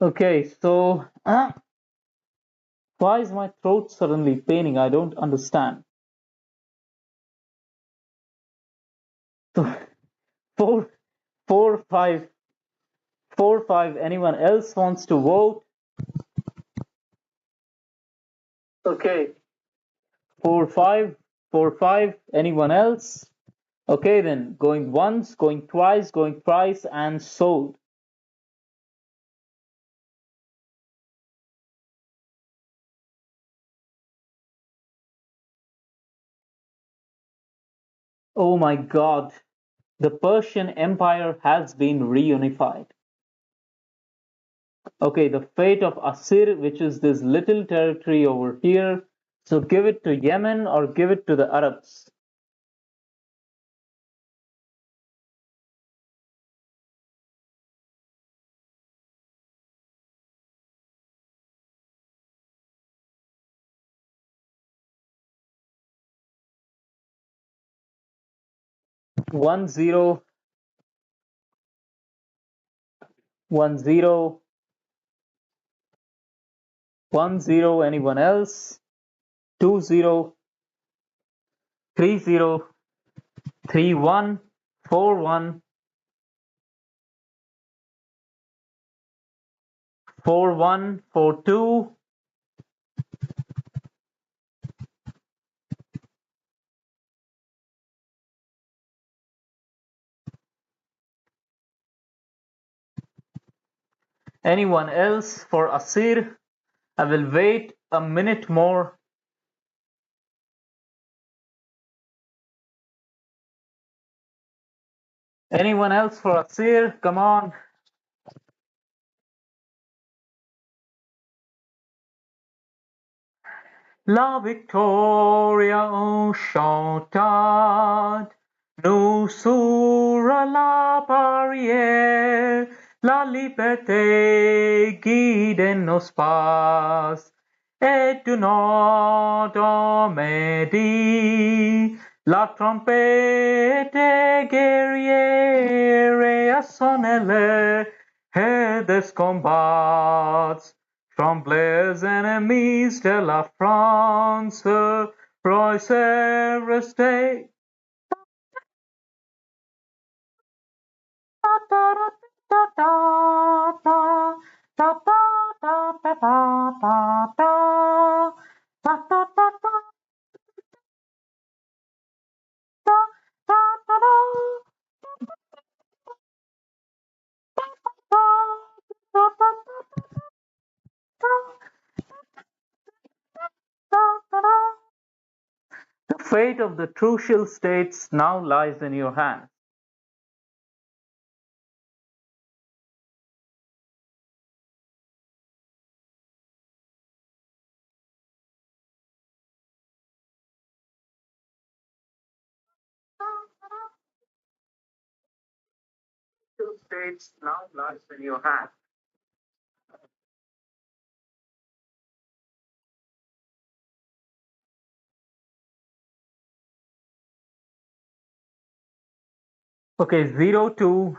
Okay, so why is my throat suddenly paining? I don't understand. So 4, 4, 5, 4, 5. Anyone else wants to vote? Okay, 4, 5, 4, 5. Anyone else? Okay, then going once, going twice, going thrice, and sold. Oh my God, the Persian Empire has been reunified. Okay, the fate of Asir, which is this little territory over here. So give it to Yemen or give it to the Arabs. 1-0, 1-0, 1-0. Anyone else? 2-0, 3-0, 3-1, 4-1, 4-1, 4-2. Anyone else for Asir? I will wait a minute more. Anyone else for Asir? Come on. La victoria chantade, nous sur la barrière, la liberté guide nos pas, et de notre midi, la trompette guerrière a sonné le head des combats. Tremblez ennemis de la France, Royce restez. The fate of the Trucial states now lies in your hands. Trucial states now lies in your hands. Okay, 0-2.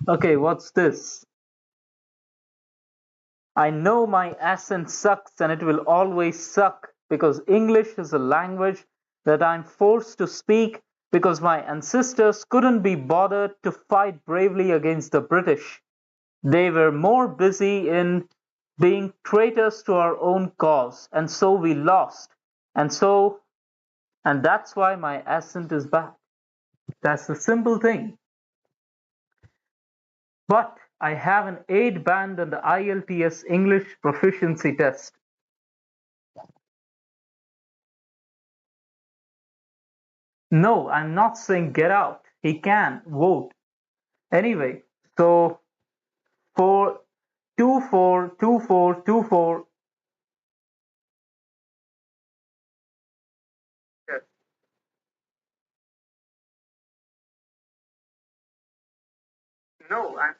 Okay, what's this? I know my accent sucks and it will always suck because English is a language that I'm forced to speak because my ancestors couldn't be bothered to fight bravely against the British. They were more busy in being traitors to our own cause, and so we lost. And so, and that's why my accent is bad. That's the simple thing. But I have an 8 band on the IELTS English proficiency test. No, I'm not saying get out. He can vote. Anyway, so for 2-4, 2-4, 2-4. Yes. No, I'm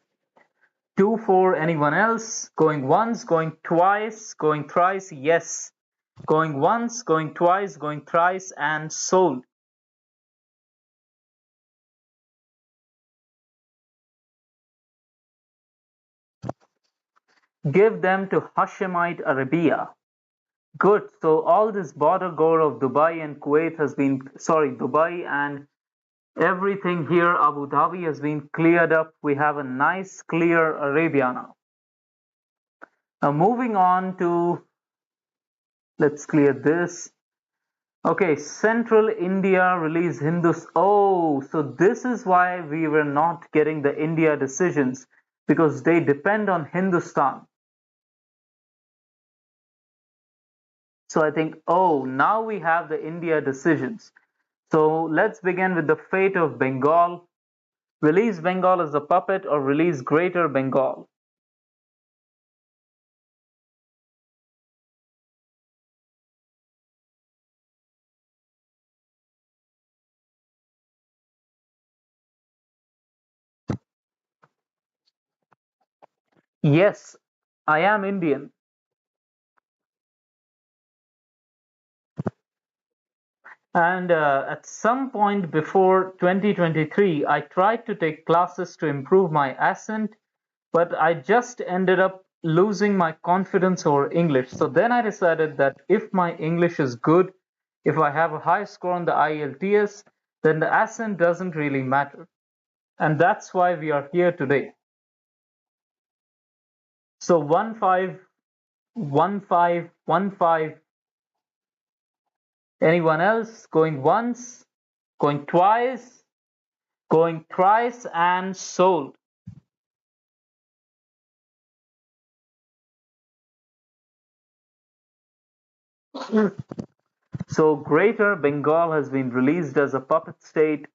2-4. Anyone else? Going once, going twice, going thrice, yes. Going once, going twice, going thrice, and sold. Give them to Hashemite Arabia. Good. So all this border gore of Dubai and Kuwait has been, sorry, Dubai and everything here, Abu Dhabi has been cleared up. We have a nice clear Arabia now. Now moving on to, let's clear this. Okay, Central India release Hindus. Oh, so this is why we were not getting the India decisions because they depend on Hindustan. So I think, oh, now we have the India decisions. So let's begin with the fate of Bengal. Release Bengal as a puppet or release Greater Bengal. Yes, I am Indian. And at some point before 2023, I tried to take classes to improve my accent, but I just ended up losing my confidence over English. So then I decided that if my English is good, if I have a high score on the IELTS, then the accent doesn't really matter. And that's why we are here today. So 1-5, 1-5, 1-5. Anyone else going once, going twice, going thrice, and sold. So Greater Bengal has been released as a puppet state.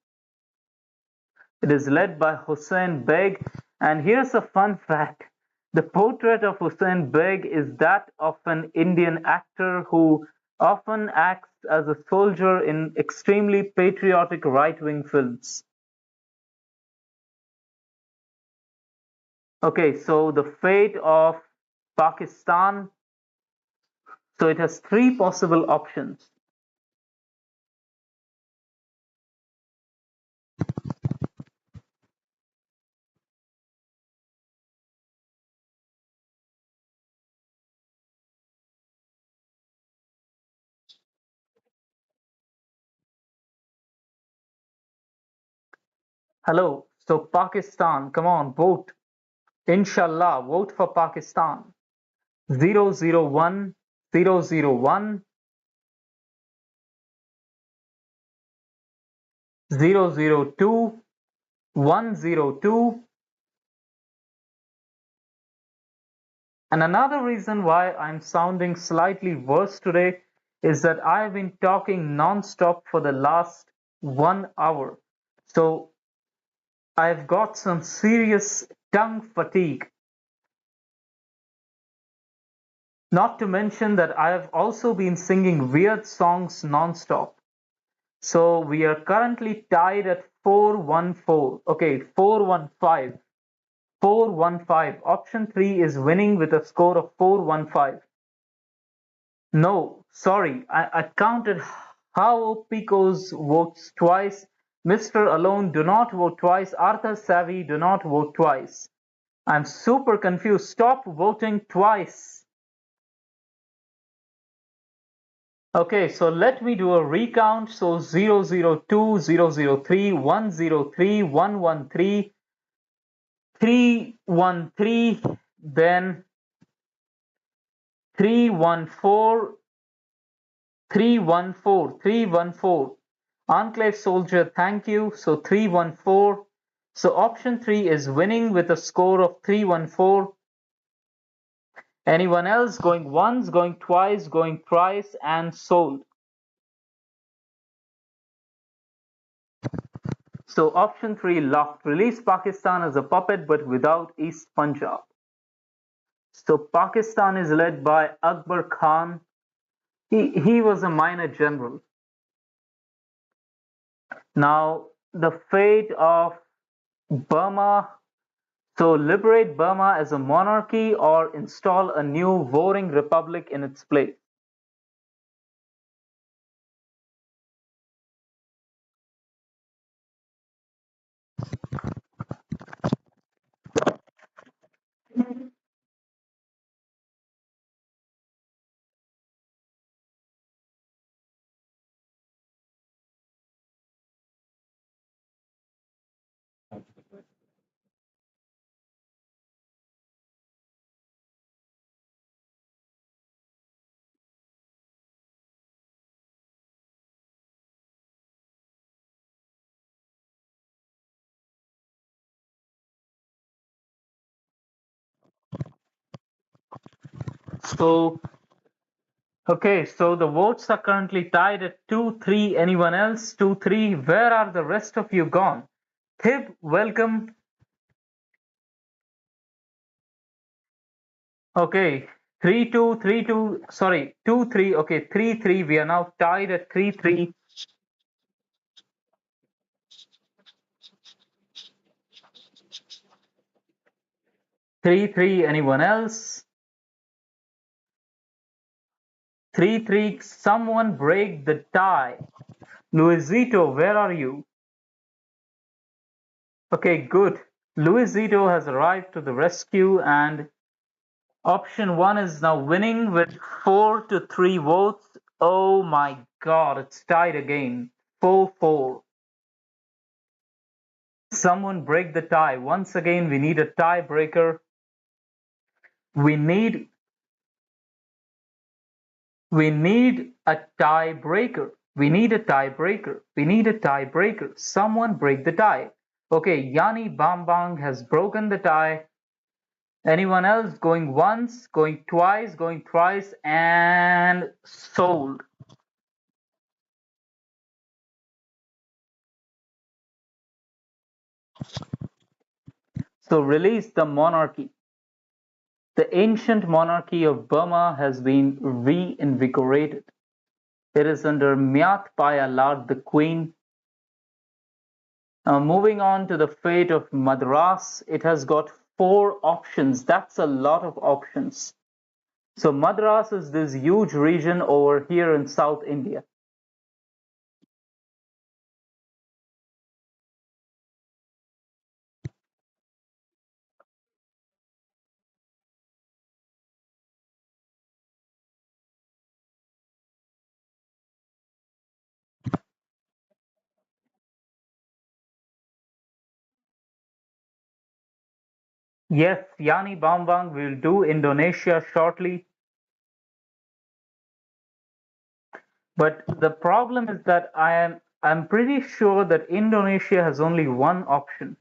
It is led by Hussein Beg. And here's a fun fact. The portrait of Hussein Beg is that of an Indian actor who often acts as a soldier in extremely patriotic right-wing films. Okay, so the fate of Pakistan. So it has three possible options. Hello, so Pakistan, come on, vote. Inshallah, vote for Pakistan. 001, 001, 002, 102. And another reason why I'm sounding slightly worse today is that I've been talking non-stop for the last 1 hour. So I've got some serious tongue fatigue. Not to mention that I have also been singing weird songs non-stop. So we are currently tied at 414. Okay, 415. 415. Option 3 is winning with a score of 415. No, sorry, I counted how Pico's votes twice. Mr. Alone, do not vote twice. Arthur Savvy, do not vote twice. I'm super confused. Stop voting twice. Okay, so let me do a recount. So 002, 003, 103, 113, 313, then 314, 314, 314. Enclave Soldier, thank you. So 314. So option 3 is winning with a score of 314. Anyone else going once, going twice, going thrice, and sold? So option 3 locked. Release Pakistan as a puppet but without East Punjab. So Pakistan is led by Akbar Khan. He was a minor general. Now the fate of Burma. So liberate Burma as a monarchy or install a new warring republic in its place. So, okay, so the votes are currently tied at 2-3. Anyone else? 2-3. Where are the rest of you gone? Thib, welcome. Okay, 3-2, 3-2. Sorry, 2-3. Okay, 3-3. We are now tied at 3-3. 3-3. Anyone else? 3-3. Someone break the tie. Luisito, where are you? Okay, good. Luisito has arrived to the rescue, and option one is now winning with 4-3 votes. Oh my god, it's tied again. 4-4. Someone break the tie. Once again, we need a tiebreaker. We need we need a tiebreaker. We need a tiebreaker. We need a tiebreaker. Someone break the tie. Okay, Yanni Bambang has broken the tie. Anyone else going once, going twice, going thrice, and sold. So release the monarchy. The ancient monarchy of Burma has been reinvigorated. It is under Myat Paya Lard, the Queen. Now moving on to the fate of Madras, it has got 4 options. That's a lot of options. So Madras is this huge region over here in South India. Yes, Yani Bambang will do Indonesia shortly. But the problem is that I'm pretty sure that Indonesia has only one option.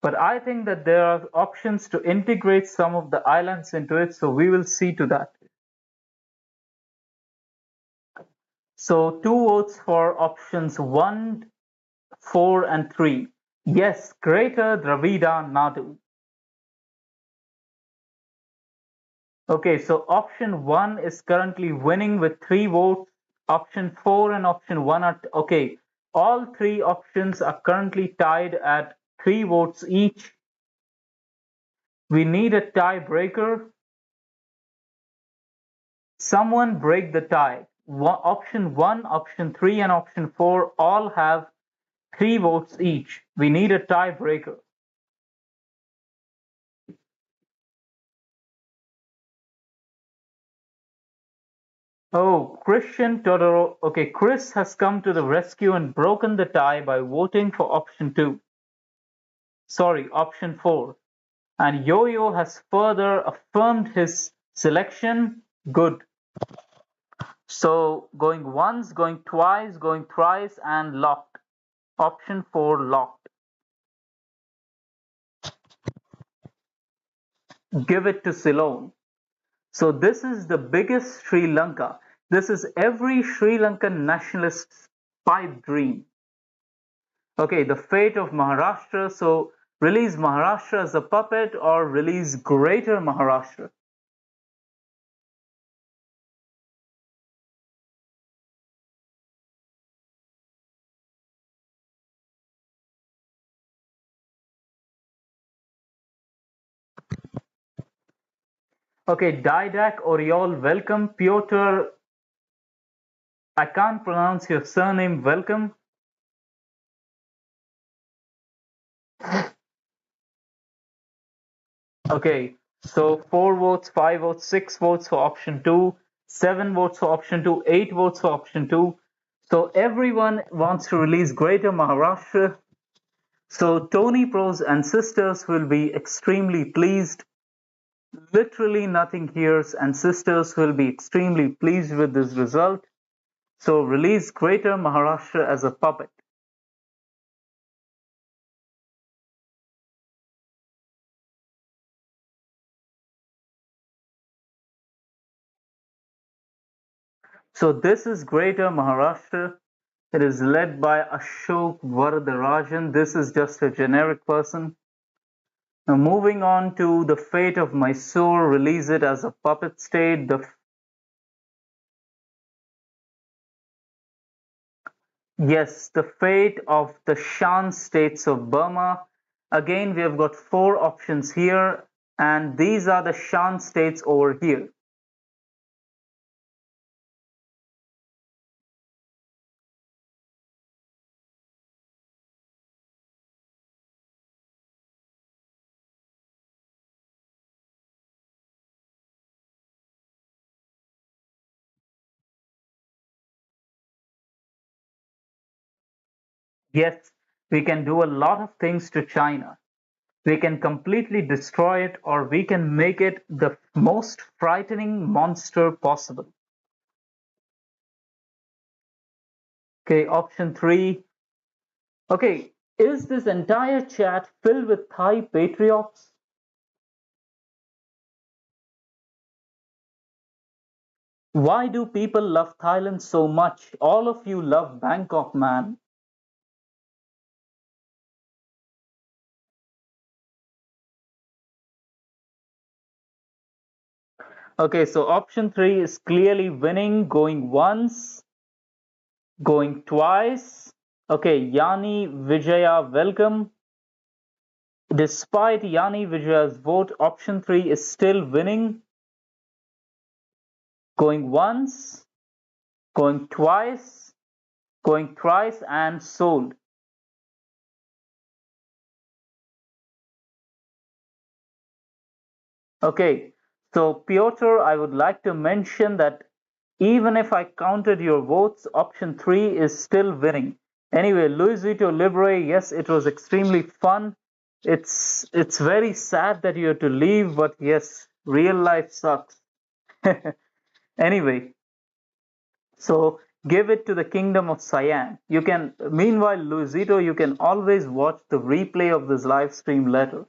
But I think that there are options to integrate some of the islands into it, so we will see to that. So 2 votes for options 1, 4, and 3. Yes, Greater Dravida Nadu. Okay, so option 1 is currently winning with 3 votes. Option 4 and option 1 are okay. All 3 options are currently tied at 3 votes each. We need a tiebreaker. Someone break the tie. Option 1, option 3, and option 4 all have 3 votes each. We need a tiebreaker. Oh, Christian Todoro. Okay, Chris has come to the rescue and broken the tie by voting for option 2. Sorry, option 4. And Yo-Yo has further affirmed his selection. Good. So going once, going twice, going thrice, and locked. Option 4 locked. Give it to Ceylon. So this is the biggest Sri Lanka. This is every Sri Lankan nationalist's pipe dream. Okay, the fate of Maharashtra. So release Maharashtra as a puppet or release Greater Maharashtra. Okay, Didac Oriol, welcome. Piotr, I can't pronounce your surname, welcome. Okay, so 4 votes, 5 votes, 6 votes for option 2, 7 votes for option 2, 8 votes for option 2. So everyone wants to release Greater Maharashtra. So Tony Pros and Sisters will be extremely pleased. Literally nothing here's and Sisters will be extremely pleased with this result. So release Greater Maharashtra as a puppet. So this is Greater Maharashtra. It is led by Ashok Varadarajan. This is just a generic person. Now moving on to the fate of Mysore, release it as a puppet state. Yes, the fate of the Shan states of Burma. Again, we have got four options here, and these are the Shan states over here. Yes, we can do a lot of things to China. We can completely destroy it, or we can make it the most frightening monster possible. Okay, option three. Okay, is this entire chat filled with Thai patriots? Why do people love Thailand so much? All of you love Bangkok, man. Okay, so option three is clearly winning, going once, going twice. Okay, Yani Vijaya, welcome. Despite Yani Vijaya's vote, option three is still winning, going once, going twice, going thrice, and sold. Okay, so Piotr, I would like to mention that even if I counted your votes, option three is still winning. Anyway, Luisito Libre, yes, it was extremely fun. It's very sad that you have to leave, but yes, real life sucks. Anyway, so give it to the Kingdom of Siam. You can, meanwhile, Luisito, you can always watch the replay of this live stream later.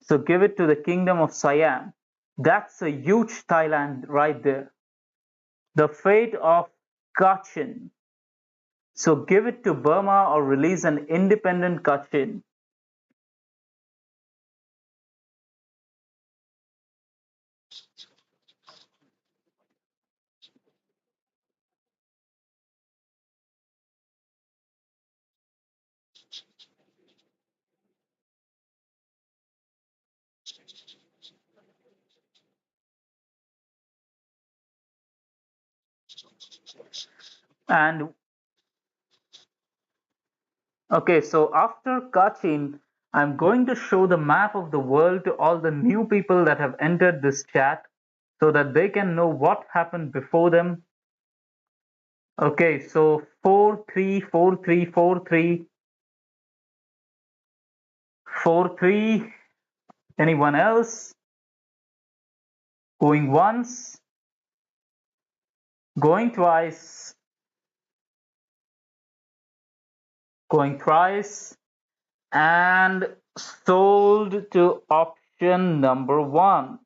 So give it to the Kingdom of Siam. That's a huge Thailand right there. The fate of Kachin. So give it to Burma or release an independent Kachin. And okay, so after Kachin, I'm going to show the map of the world to all the new people that have entered this chat so that they can know what happened before them. Okay, so 43434343. Anyone else? Going once, going twice, going thrice, and sold to option number one.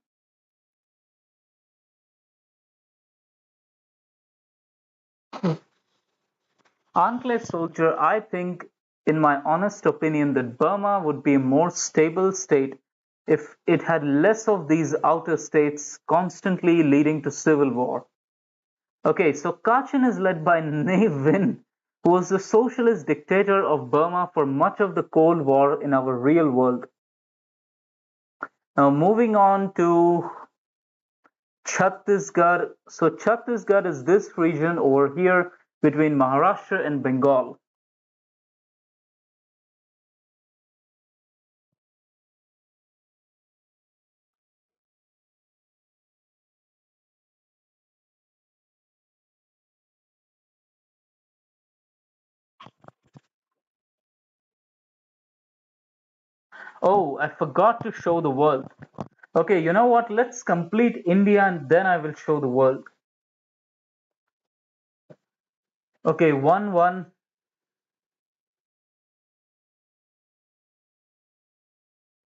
Enclave Soldier, I think, in my honest opinion, that Burma would be a more stable state if it had less of these outer states constantly leading to civil war. Okay, so Kachin is led by Ne Win, who was the socialist dictator of Burma for much of the Cold War in our real world. Now, moving on to Chhattisgarh. So, Chhattisgarh is this region over here between Maharashtra and Bengal. Oh, I forgot to show the world. Okay, you know what? Let's complete India and then I will show the world. Okay, 1 1,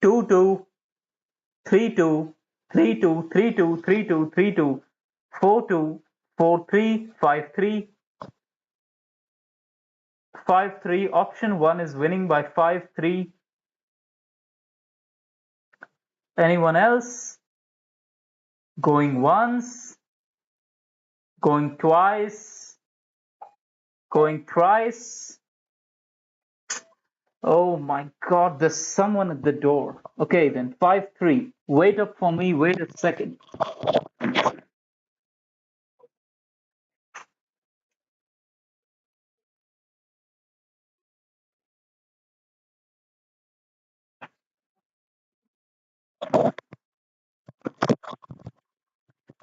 2 2, 3 2, 3 2, 3 2, 3 2, 3 2, 4 2, 4-3, 5-3, 5-3. Option 1 is winning by 5-3. Anyone else? Going once, going twice, going thrice. Oh my God, there's someone at the door. Okay, then 5-3. Wait up for me, wait a second.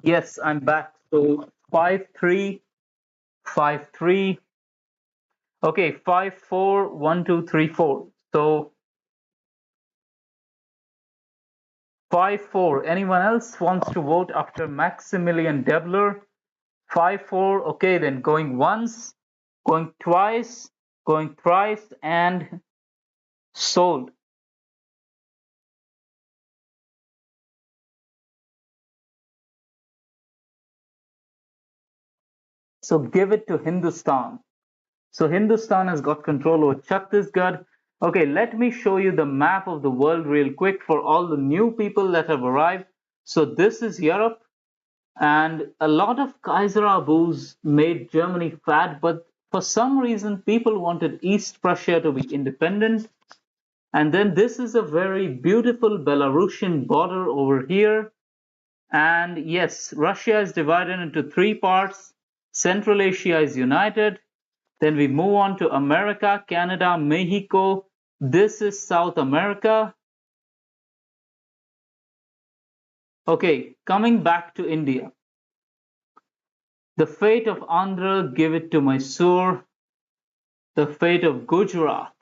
Yes, I'm back. So 5-3, 5-3. Okay, 5-4, 1-2-3-4. So 5-4. Anyone else wants to vote after Maximilian Debler? 5-4. Okay, then going once, going twice, going thrice, and sold. So give it to Hindustan. So Hindustan has got control over Chhattisgarh. Okay, let me show you the map of the world real quick for all the new people that have arrived. So this is Europe, and a lot of Kaiser Abus made Germany fat, but for some reason people wanted East Prussia to be independent. And then this is a very beautiful Belarusian border over here. And yes, Russia is divided into three parts. Central Asia is united. Then we move on to America, Canada, Mexico. This is South America. Okay, coming back to India. The fate of Andhra, give it to Mysore. The fate of Gujarat.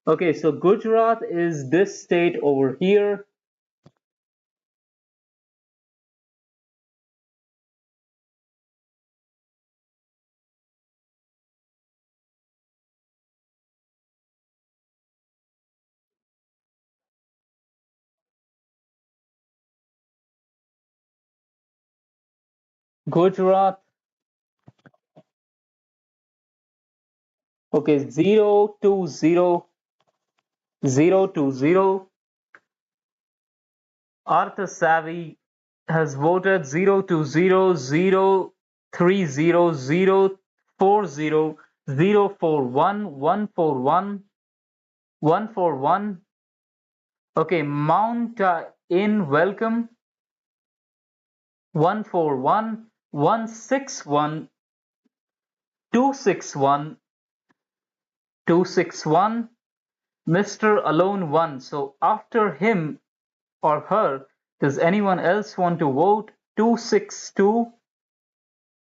Okay, so Gujarat is this state over here. Gujarat. Okay, 0-2-0. Arthur Savvy has voted 0-2-0, 0-3-0, 0-4-0, 0-4-1, 141. Okay, Mount in welcome 141, 161, 261, 261. Mr. Alone 1. So after him or her, does anyone else want to vote? 262,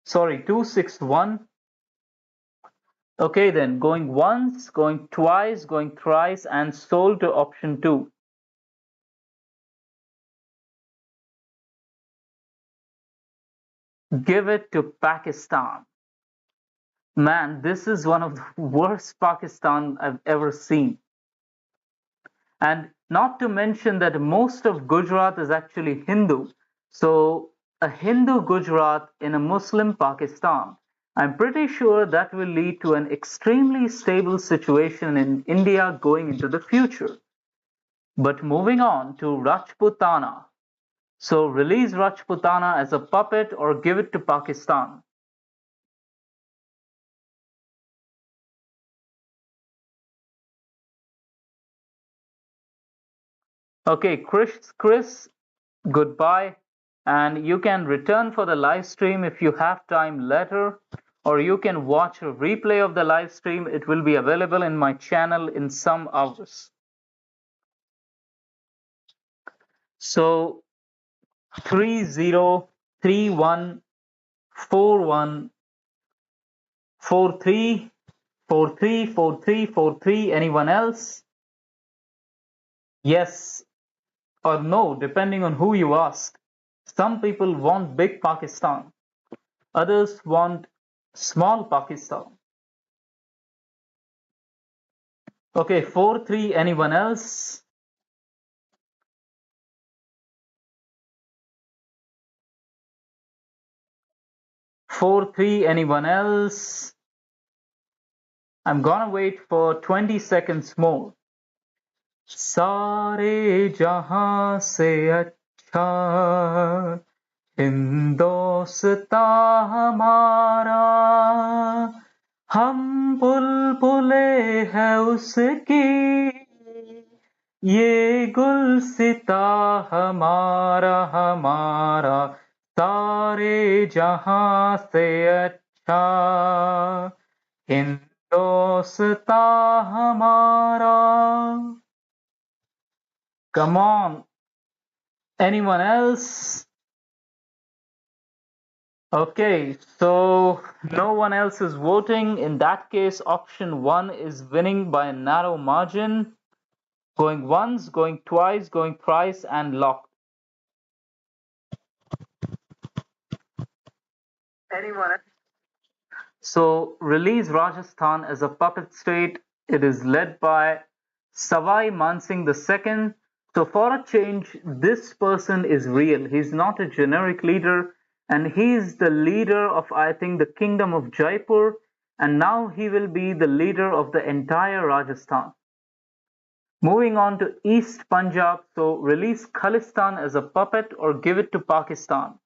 sorry, 261. Okay, then going once, going twice, going thrice, and sold to option 2. Give it to Pakistan. Man, this is one of the worst Pakistan I've ever seen. And not to mention that most of Gujarat is actually Hindu. So a Hindu Gujarat in a Muslim Pakistan, I'm pretty sure that will lead to an extremely stable situation in India going into the future. But moving on to Rajputana. So release Rajputana as a puppet or give it to Pakistan. Okay, Chris, goodbye. And you can return for the live stream if you have time later, or you can watch a replay of the live stream. It will be available in my channel in some hours. So 303141 43 43 43 43. Anyone else? Yes or no, depending on who you ask. Some people want big Pakistan, others want small Pakistan. Okay, 4-3. Anyone else? 4-3. Anyone else? I'm gonna wait for 20 seconds more. सारे जहां से अच्छा हिंदोस्तां हमारा हम बुलबुले हैं उसकी ये गुलसिता हमारा हमारा सारे जहां से अच्छा हिंदोस्तां हमारा. Come on. Anyone else? Okay, so no one else is voting. In that case, option 1 is winning by a narrow margin. Going once, going twice, going thrice, and locked. Anyone else? So release Rajasthan as a puppet state. It is led by Savai Mansingh II. So for a change, this person is real. He's not a generic leader, and he's the leader of, I think, the kingdom of Jaipur, and now he will be the leader of the entire Rajasthan. Moving on to East Punjab, so release Khalistan as a puppet or give it to Pakistan.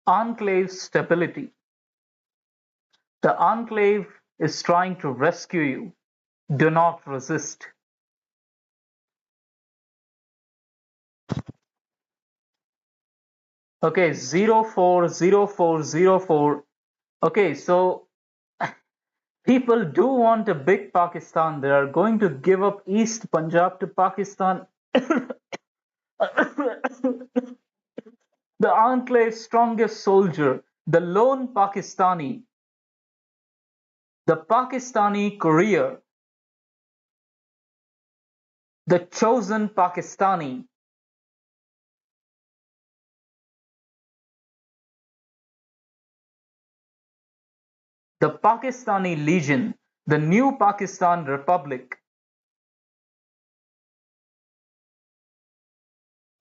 Enclave stability. The enclave is trying to rescue you. Do not resist. Okay, 040404. Okay, so people do want a big Pakistan. They are going to give up East Punjab to Pakistan. The enclave's strongest soldier, the lone Pakistani, the Pakistani courier, the chosen Pakistani, the Pakistani Legion, the new Pakistan Republic.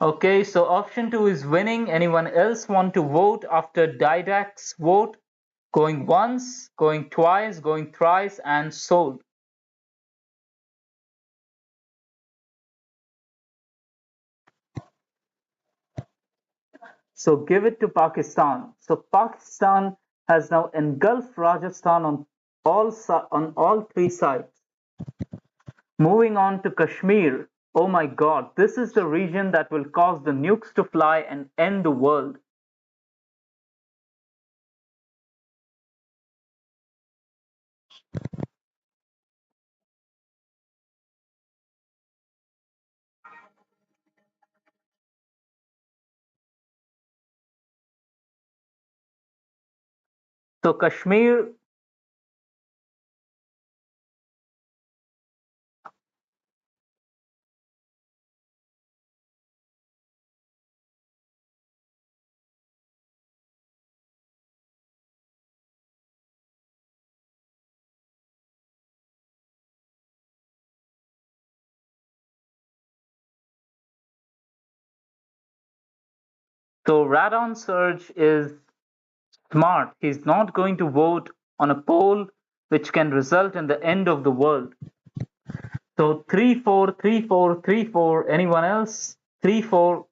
Okay, so option 2 is winning. Anyone else want to vote after Didac's vote? Going once, going twice, going thrice, and sold. So give it to Pakistan. So Pakistan has now engulfed Rajasthan on all three sides. Moving on to Kashmir. Oh my God, this is the region that will cause the nukes to fly and end the world. So Kashmir. So Radon Surge is smart. He's not going to vote on a poll which can result in the end of the world. So 3-4, 3-4, 3-4. Anyone else? 3-4.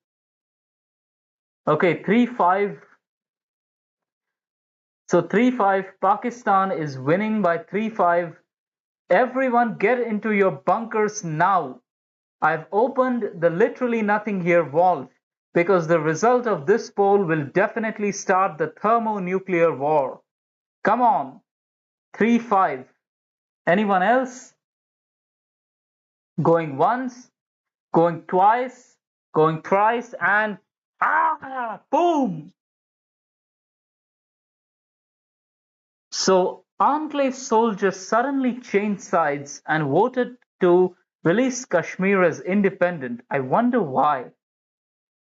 Okay, 3-5. So 3-5. Pakistan is winning by 3-5. Everyone get into your bunkers now. I've opened the literally nothing here valve because the result of this poll will definitely start the thermonuclear war. Come on. 3-5. Anyone else? Going once, going twice, going thrice, and boom! So Enclave soldiers suddenly changed sides and voted to release Kashmir as independent. I wonder why.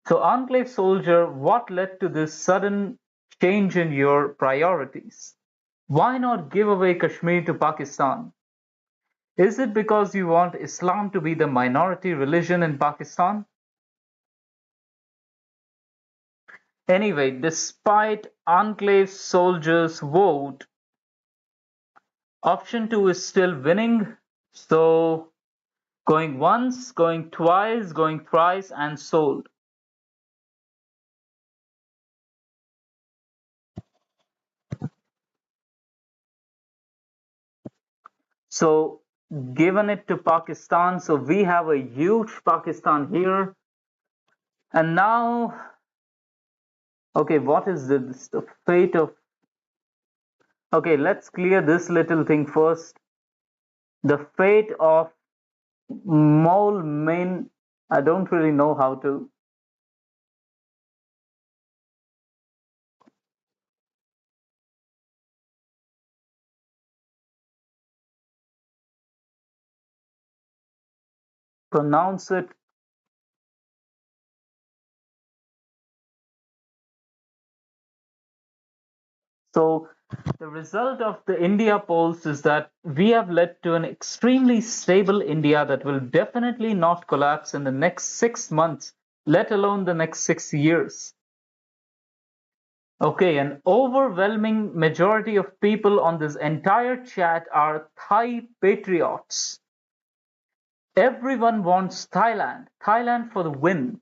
So Enclave soldier, what led to this sudden change in your priorities? Why not give away Kashmir to Pakistan? Is it because you want Islam to be the minority religion in Pakistan? Anyway, despite Enclave soldiers' vote, option 2 is still winning. So going once, going twice, going thrice, and sold. So given it to Pakistan. So we have a huge Pakistan here. And now, okay, what is this? The fate of. Okay, let's clear this little thing first. The fate of Mole Main. I don't really know how to. Pronounce it. So the result of the India polls is that we have led to an extremely stable India that will definitely not collapse in the next 6 months, let alone the next 6 years. Okay, an overwhelming majority of people on this entire chat are Thai patriots. Everyone wants Thailand. Thailand for the win.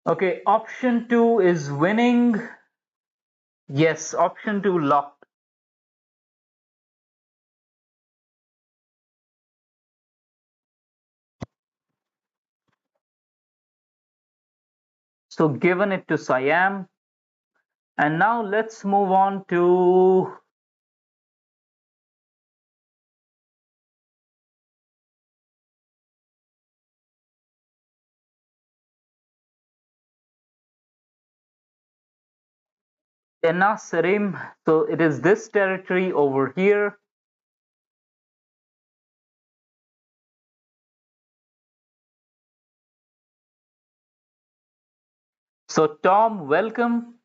Okay, option 2 is winning. Yes, option 2 locked. So given it to Siam. And now let's move on to Enna-Serim. So it is this territory over here. So Tom, welcome.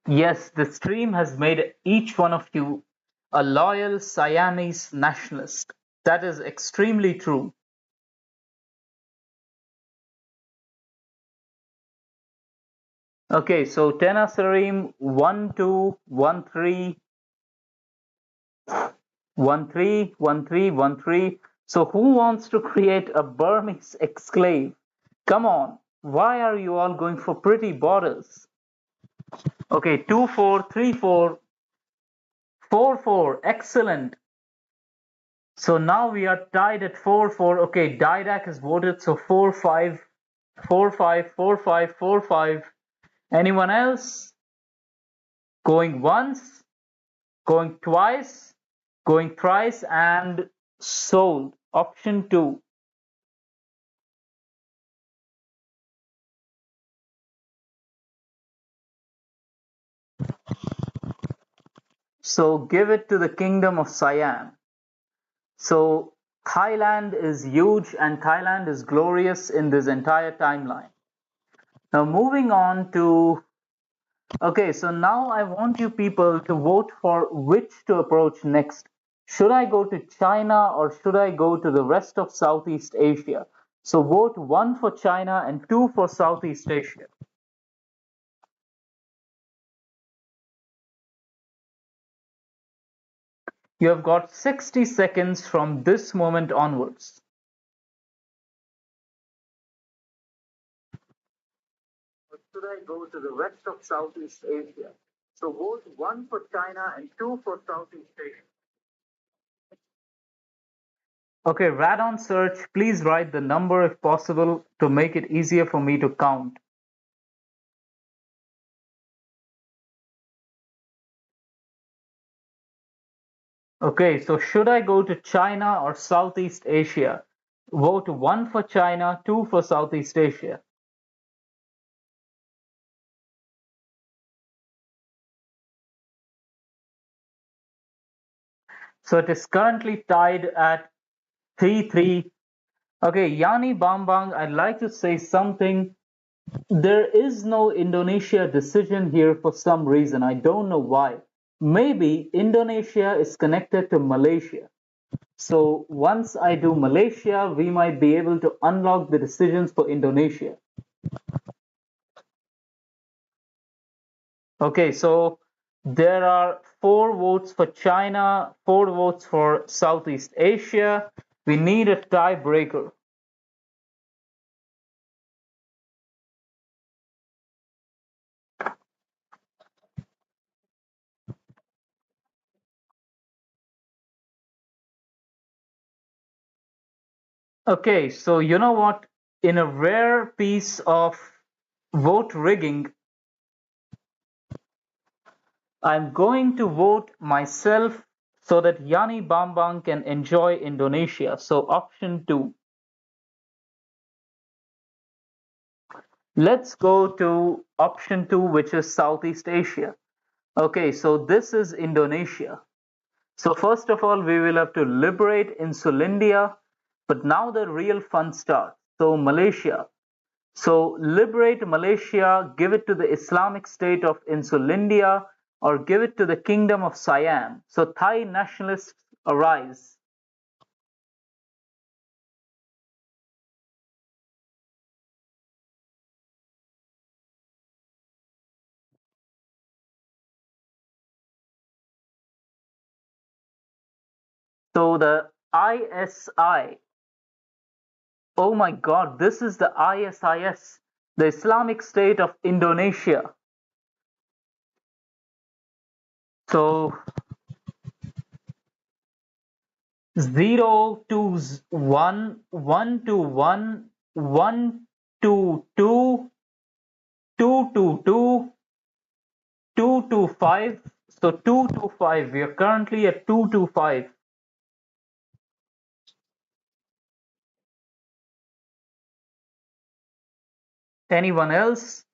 Yes, the stream has made each one of you a loyal Siamese nationalist. That is extremely true. Okay, so Tenasserim 1213 131313. So who wants to create a Burmese exclave? Come on, why are you all going for pretty borders? Okay, 2434 44. Excellent. So now we are tied at 4-4. Okay, Didac has voted, so 4-5, 4-5, 4-5, 4-5. Anyone else? Going once, going twice, going thrice, and sold. Option 2. So give it to the Kingdom of Siam. So Thailand is huge and Thailand is glorious in this entire timeline. Now moving on to. Okay, so now I want you people to vote for which to approach next. Should I go to China or should I go to the rest of Southeast Asia? So vote 1 for China and 2 for Southeast Asia. You have got 60 seconds from this moment onwards. Or should I go to the rest of Southeast Asia? So vote 1 for China and 2 for Southeast Asia. Okay, Radon search, please write the number if possible to make it easier for me to count. Okay, so should I go to China or Southeast Asia? Vote 1 for China, 2 for Southeast Asia. So it is currently tied at 3-3. Okay, Yani Bambang, I'd like to say something. There is no Indonesia decision here for some reason. I don't know why. Maybe Indonesia is connected to Malaysia. So once I do Malaysia, we might be able to unlock the decisions for Indonesia. Okay, so there are 4 votes for China, 4 votes for Southeast Asia. We need a tiebreaker. Okay, so you know what? In a rare piece of vote rigging, I'm going to vote myself so that Yani Bambang can enjoy Indonesia. So option 2. Let's go to option 2, which is Southeast Asia. Okay, so this is Indonesia. So first of all, we will have to liberate Insulindia, but now the real fun starts. So Malaysia. So liberate Malaysia, give it to the Islamic State of Insulindia, or give it to the Kingdom of Siam. So Thai nationalists arise. So the ISI, oh my God, this is the ISIS, the Islamic State of Indonesia. So 0 to 1, 1 to 1, 1 to 2, 2 to 2, 2 to 5. So 2 to 5. We are currently at 2 to 5. Anyone else?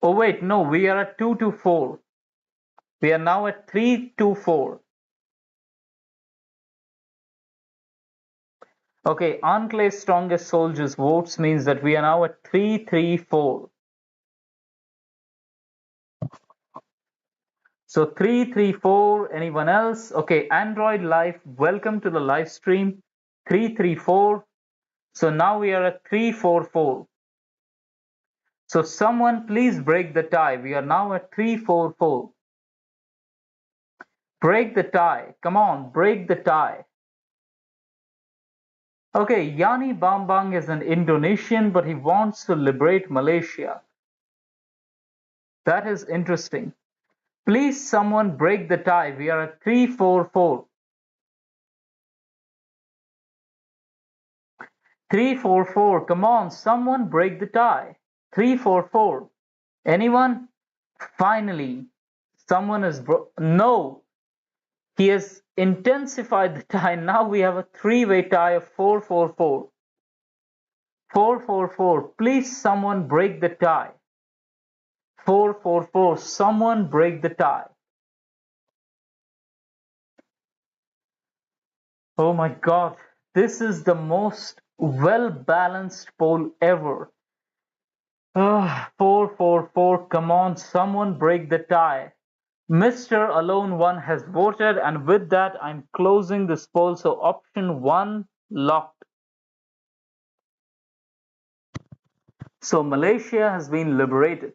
Oh wait, no, we are at 2 to 4. We are now at 3 to 4. Okay, Enclave's strongest soldiers votes means that we are now at 3-3-4. So 3-3-4. Anyone else? Okay, Android Live, welcome to the live stream. 3-3-4. So now we are at 3-4-4. So someone please break the tie. We are now at 3-4-4. Break the tie. Come on, break the tie. Okay, Yani Bambang is an Indonesian, but he wants to liberate Malaysia. That is interesting. Please someone break the tie. We are at 3-4-4. 3-4-4. Come on, someone break the tie. 3-4-4. Anyone? Finally, someone is no. He has intensified the tie. Now we have a three-way tie of 4-4-4. 4-4-4. Please someone break the tie. 4-4-4. Someone break the tie. Oh my God. This is the most well-balanced poll ever. 4-4-4. Come on, someone break the tie. Mr. Alone One has voted, and with that, I'm closing this poll. So option 1 locked. So Malaysia has been liberated.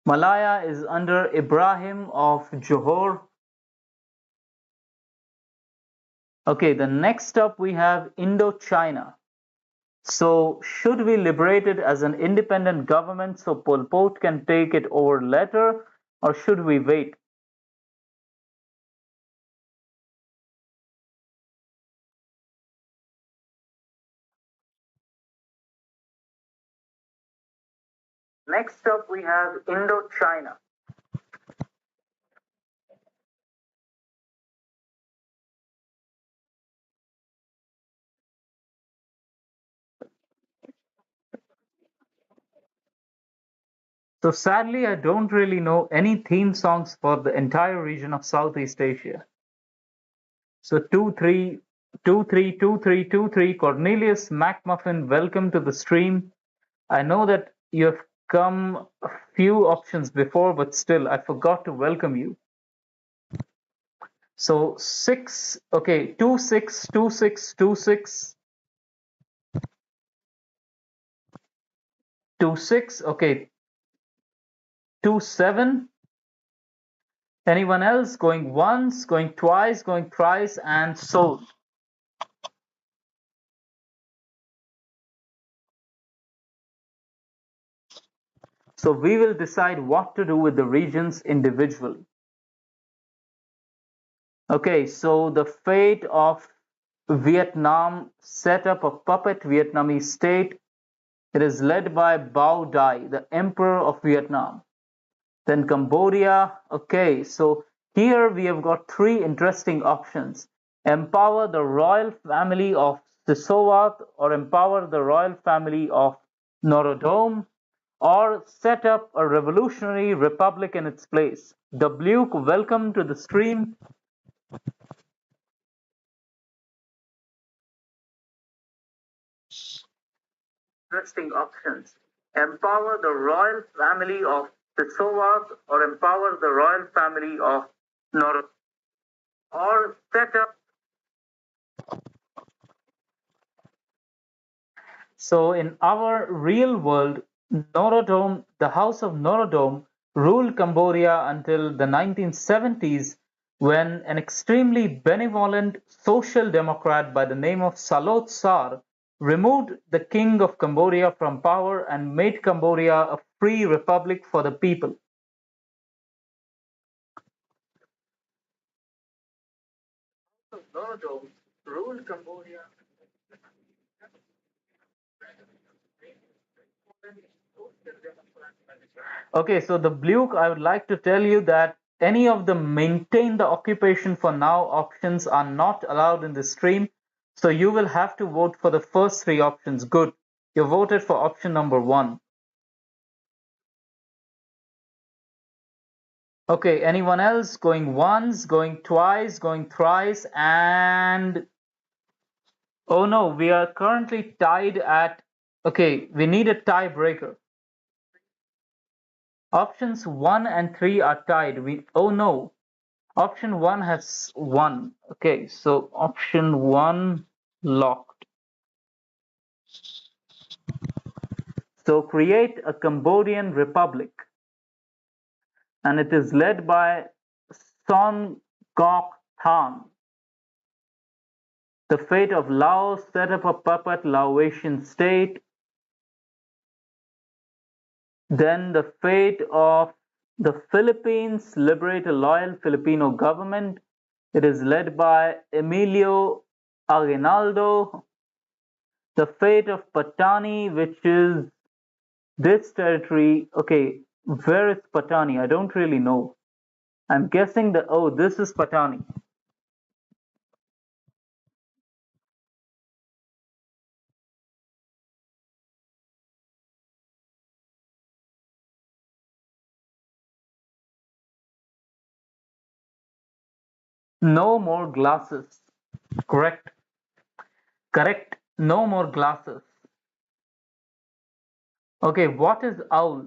Malaya is under Ibrahim of Johor. Okay, the next up we have Indochina. So should we liberate it as an independent government so Pol Pot can take it over later, or should we wait? Next up we have Indochina. So sadly, I don't really know any theme songs for the entire region of Southeast Asia. So 23232323 Cornelius McMuffin, welcome to the stream. I know that you have come a few options before, but still, I forgot to welcome you. So six, okay, 262626 26, okay, 27. Anyone else going once, going twice, going thrice, and sold? So we will decide what to do with the regions individually. Okay, so the fate of Vietnam set up a puppet Vietnamese state. It is led by Bao Dai, the Emperor of Vietnam. Then Cambodia. Okay, so here we have got three interesting options. Empower the royal family of Sissowath, or empower the royal family of Norodom, or set up a revolutionary republic in its place. Duke, welcome to the stream. Interesting options. Empower the royal family of Sissowath, or empower the royal family of Norodom, or set up. So in our real world, Norodom, the House of Norodom ruled Cambodia until the 1970s, when an extremely benevolent social democrat by the name of Salot Sar removed the king of Cambodia from power and made Cambodia a free republic for the people. Norodom ruled Cambodia. Okay, so the Bluke, I would like to tell you that any of the maintain the occupation for now options are not allowed in the stream. So you will have to vote for the first three options. Good. You voted for option number one. Okay, anyone else going once, going twice, going thrice, and oh no, we are currently tied at, okay, we need a tiebreaker. Options one and three are tied. Oh no, option one has won. Okay, so option one locked. So create a Cambodian republic, and it is led by Son Gok Thang. The fate of Laos set up a puppet Laotian state. Then the fate of the Philippines liberate a loyal Filipino government. It is led by Emilio Aguinaldo. The fate of Patani, which is this territory. Okay, where is Patani? I don't really know. I'm guessing that, oh, this is Patani. No more glasses. Correct. Correct. No more glasses. Okay, what is owl?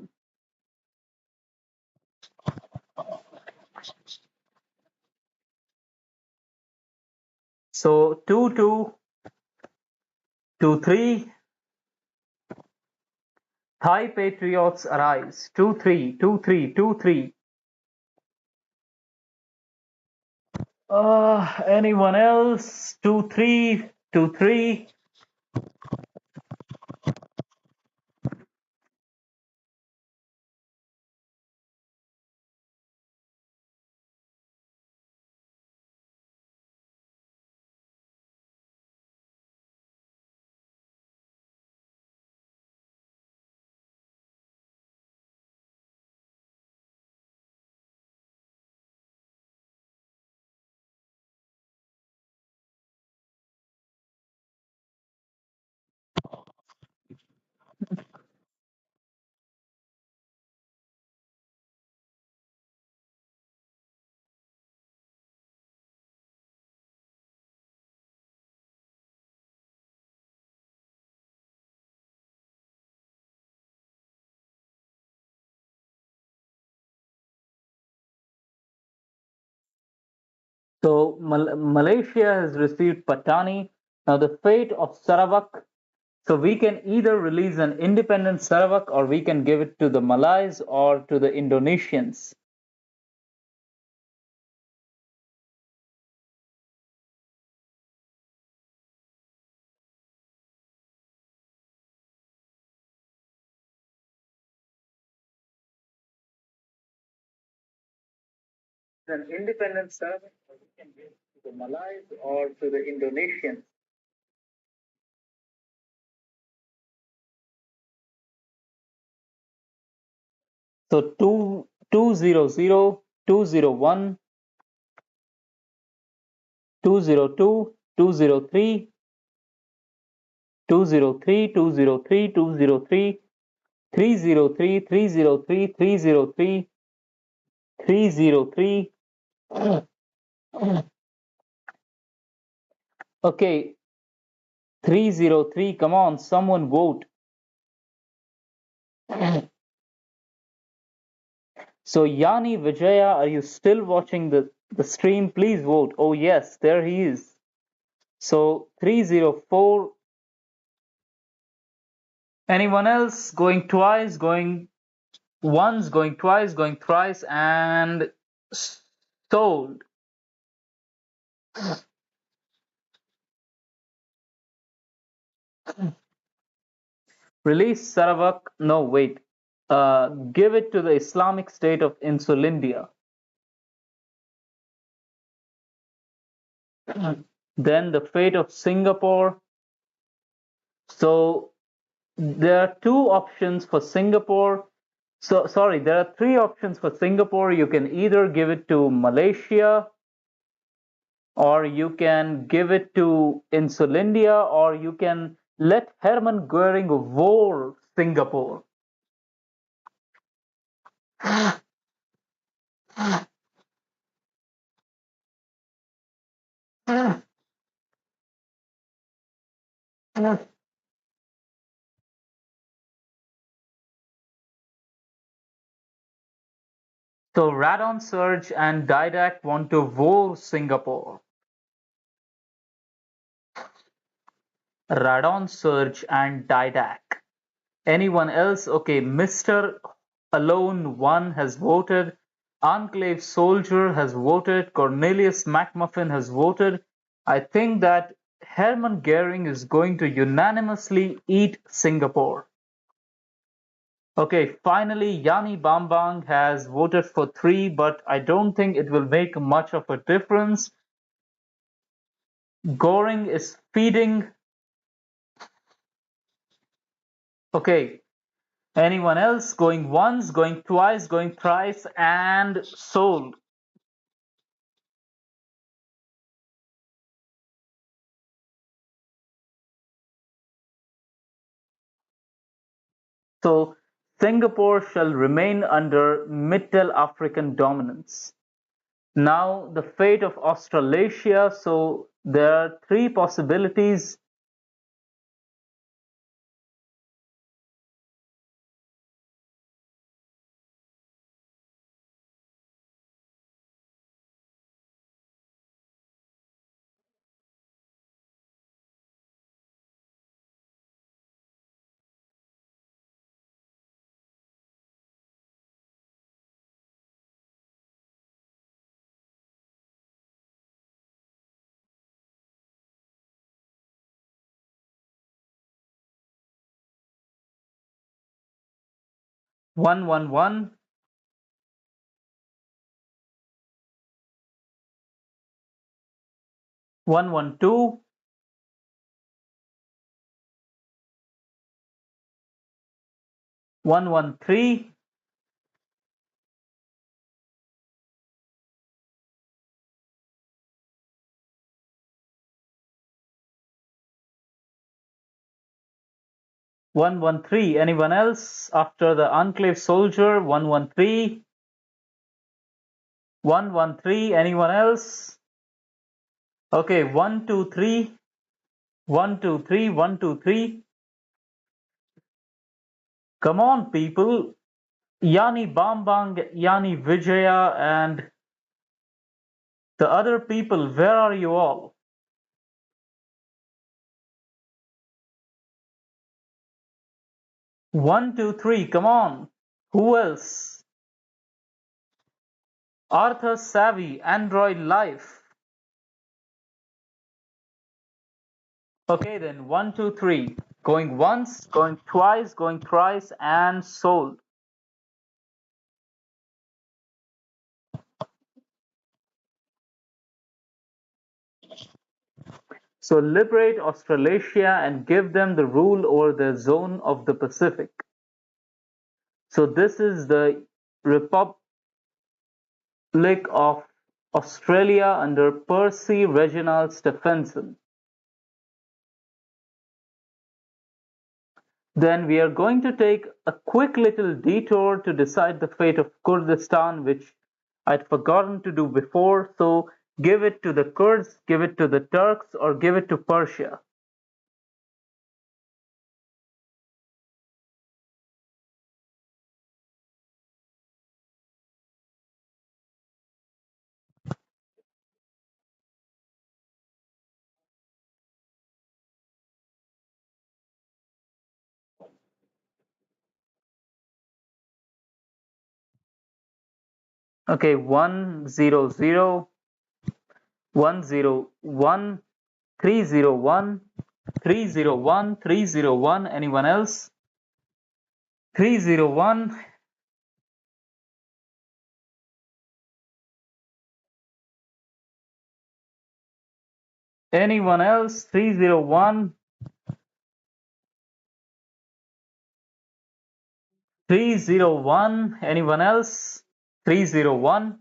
So 2223 Thai patriots arise. 232323. Anyone else? 2323. So Malaysia has received Patani. Now the fate of Sarawak. So we can either release an independent Sarawak or we can give it to the Malays or to the Indonesians. An independent Sarawak or we can give it to the Malays or to the Indonesians. So 200, 201, 202, 203, 203, 203, 203, 303, 303, 303, 303. Okay, 303. Come on, someone vote. So Yani Vijaya, are you still watching the stream? Please vote. Oh yes, there he is. So 304. Anyone else going twice, going once, going twice, going thrice, and sold. Release Sarawak. No, wait. Give it to the Islamic State of Insulindia. Then the fate of Singapore. So there are two options for Singapore. So sorry, there are three options for Singapore. You can either give it to Malaysia, or you can give it to Insulindia, or you can let Hermann Goering war Singapore. So Radon Surge and Didac want to war Singapore. Radon Surge and Didac. Anyone else? Okay, Mr. Alone One has voted. Enclave Soldier has voted. Cornelius McMuffin has voted. I think that Hermann Goering is going to unanimously eat Singapore. Okay, finally, Yani Bambang has voted for 3, but I don't think it will make much of a difference. Goring is feeding. Okay, anyone else? Going once, going twice, going thrice, and sold. So Singapore shall remain under Middle African dominance. Now the fate of Australasia. So there are three possibilities. One one one, 112, 113, 113. Anyone else after the Enclave Soldier? 113, 113. Anyone else? Okay, 123, 123, 123. Come on, people. Yani Bambang, Yani Vijaya, and The other people, where are you all? One, two, three, come on. Who else? Arthur Savvy, Android Life. Okay, then one, two, three. Going once, going twice, going thrice, and sold. So liberate Australasia and give them the rule over the zone of the Pacific. So this is the Republic of Australia under Percy Reginald Stephenson. Then we are going to take a quick little detour to decide the fate of Kurdistan, which I'd forgotten to do before. So give it to the Kurds, give it to the Turks, or give it to Persia. Okay, 100, 101, 301, 301, 301. Anyone else? 301. Anyone else? 301, 301. Anyone else? 301.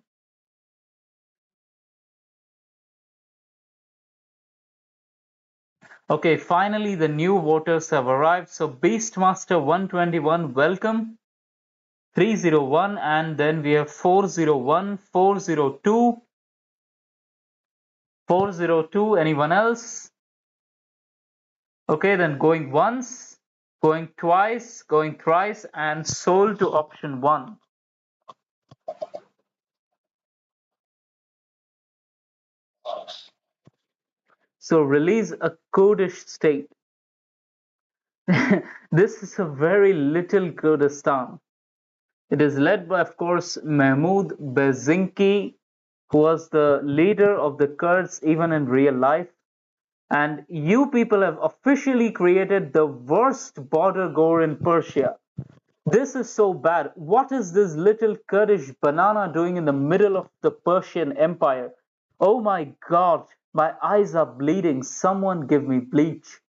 Okay, finally the new voters have arrived. So Beastmaster 121, welcome. 301, and then we have 401, 402, 402. Anyone else? Okay, then going once, going twice, going thrice, and sold to option 1. So release a Kurdish state. This is a very little Kurdistan. It is led by, of course, Mahmoud Bezinki, who was the leader of the Kurds even in real life. And you people have officially created the worst border gore in Persia. This is so bad. What is this little Kurdish banana doing in the middle of the Persian Empire? Oh my God, my eyes are bleeding. Someone give me bleach.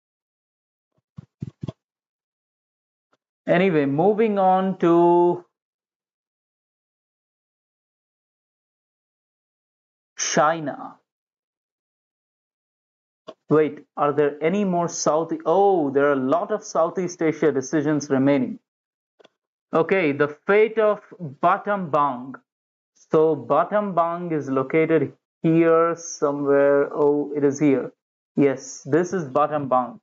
Anyway, moving on to China. Wait, are there any more South? Oh, there are a lot of Southeast Asia decisions remaining. Okay, the fate of Battambang. So Battambang is located here somewhere. Oh, it is here. Yes, this is Battambang.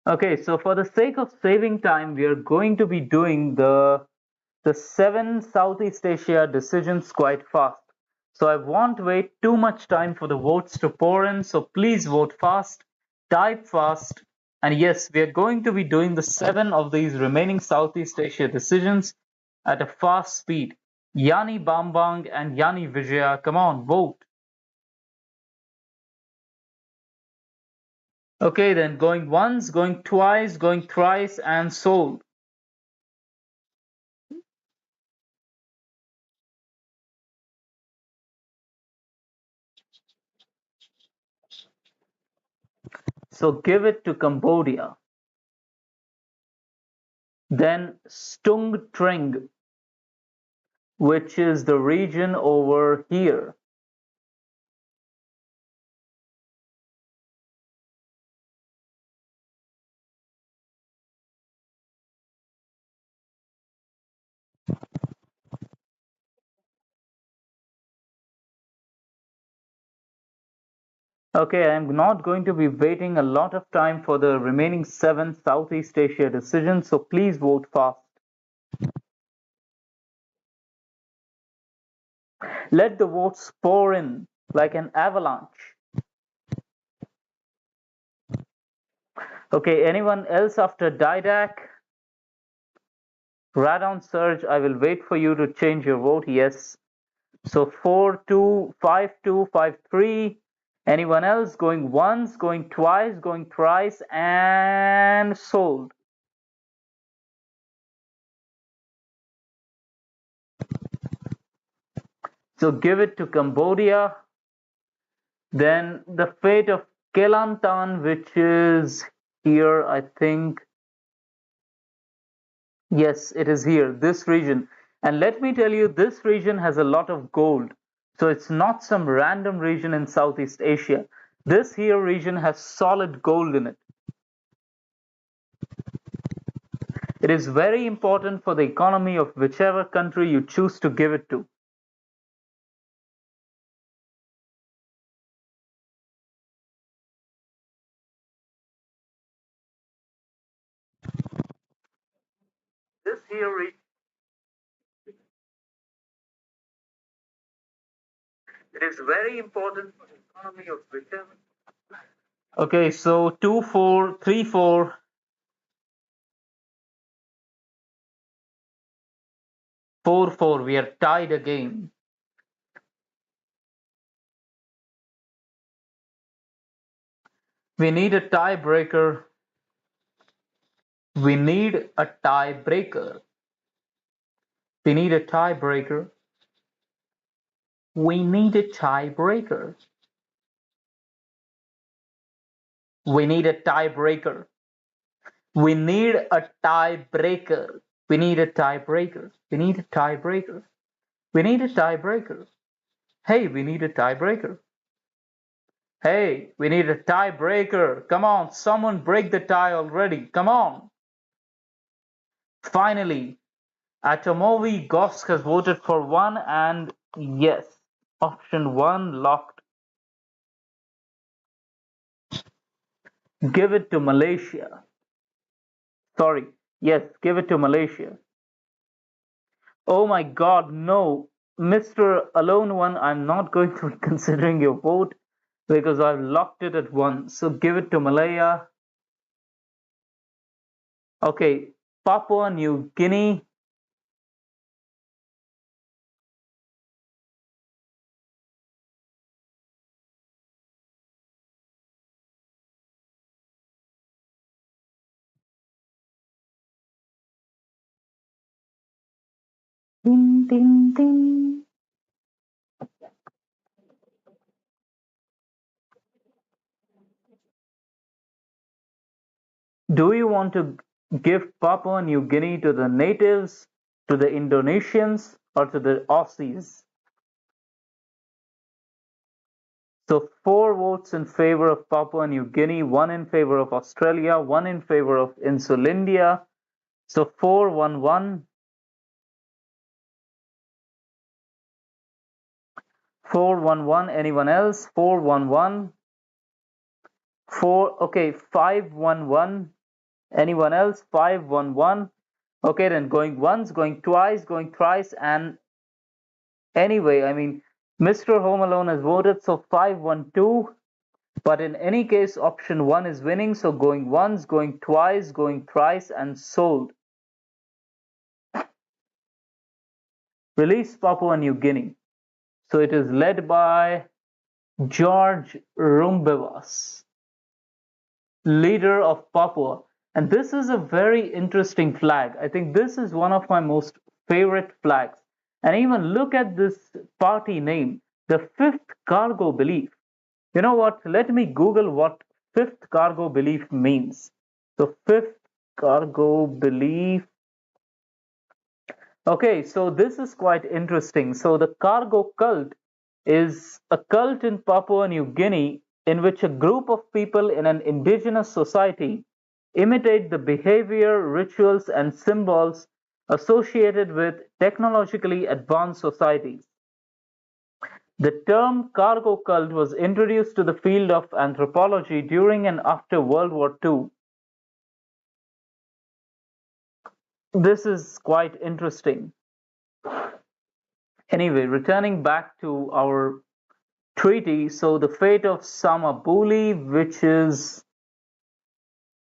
Okay, so for the sake of saving time, we are going to be doing the 7 Southeast Asia decisions quite fast. So I won't wait too much time for the votes to pour in. So please vote fast, type fast. And yes, we are going to be doing the 7 of these remaining Southeast Asia decisions at a fast speed. Yani Bambang and Yani Vijaya, come on, vote. Okay, then going once, going twice, going thrice, and sold. So give it to Cambodia. Then Stung Treng, which is the region over here. Okay, I'm not going to be waiting a lot of time for the remaining seven Southeast Asia decisions, so please vote fast. Let the votes pour in like an avalanche. Okay, anyone else after Didac? Radon Surge, I will wait for you to change your vote. Yes. So 4-2, 5-2, 5-3. Anyone else going once, going twice, going thrice, and sold. So give it to Cambodia. Then the fate of Kelantan, which is here, I think. Yes, it is here, this region. And let me tell you, this region has a lot of gold. So it's not some random region in Southeast Asia. This here region has solid gold in it. It is very important for the economy of whichever country you choose to give it to. This here region, it is very important for the economy of whichever. Okay, so 2-4, 3-4. 4-4, we are tied again. We need a tiebreaker. We need a tiebreaker. We need a tiebreaker. We need a tiebreaker. We need a tiebreaker. We need a tiebreaker. We need a tiebreaker. We need a tiebreaker. We need a tiebreaker. Hey, we need a tiebreaker. Hey, we need a tiebreaker. Come on, someone break the tie already. Come on. Finally, Atomovi Gosk has voted for one, and yes, option one locked. Give it to Malaysia. Sorry, yes, give it to Malaysia. Oh my god, no. Mr. Alone One, I'm not going to be considering your vote because I've locked it at one. So give it to Malaya. Okay, Papua New Guinea. Ding, ding, ding. Do you want to give Papua New Guinea to the natives, to the Indonesians, or to the Aussies? So 4 votes in favor of Papua New Guinea, 1 in favor of Australia, 1 in favor of Insulindia. So 4-1-1. 4-1-1. Anyone else? 4-1-1. 4. Okay, 5-1-1. Anyone else? 5-1-1. Okay, then going once, going twice, going thrice, and anyway, I mean, Mr. Home Alone has voted, so 5-1-2. But in any case, option one is winning, so going once, going twice, going thrice, and sold. Release Papua New Guinea. So it is led by George Rumbevas, leader of Papua. And this is a very interesting flag. I think this is one of my most favorite flags. And even look at this party name, the Fifth Cargo Belief. You know what? Let me Google what Fifth Cargo Belief means. So Fifth Cargo Belief. Okay, so this is quite interesting. So the cargo cult is a cult in Papua New Guinea in which a group of people in an indigenous society imitate the behavior, rituals, and symbols associated with technologically advanced societies. The term cargo cult was introduced to the field of anthropology during and after World War II. This is quite interesting. Anyway, returning back to our treaty, so the fate of Samabuli, which is,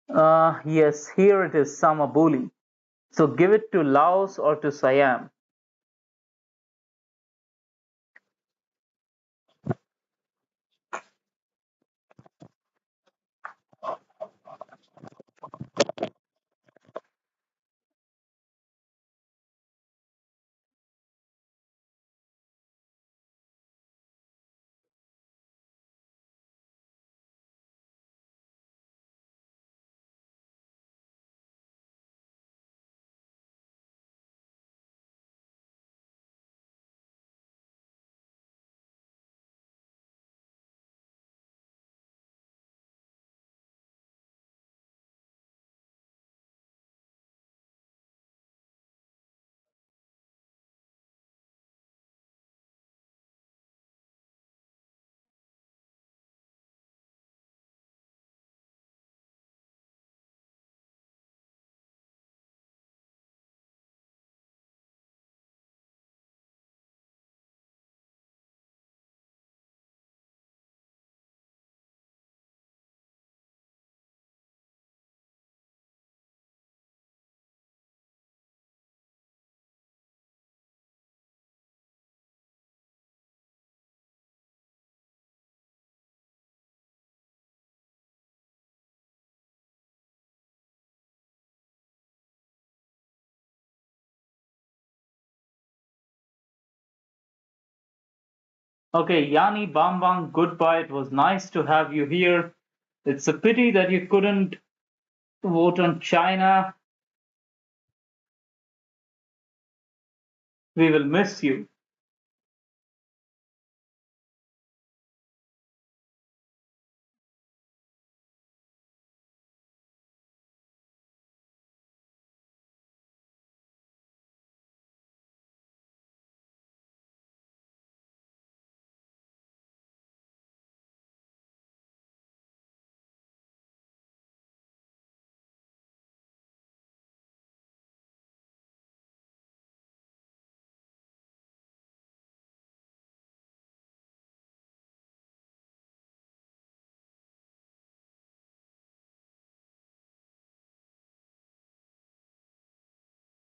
yes, here it is Samabuli. So give it to Laos or to Siam. Okay, Yani Bambang, goodbye. It was nice to have you here. It's a pity that you couldn't vote on China. We will miss you.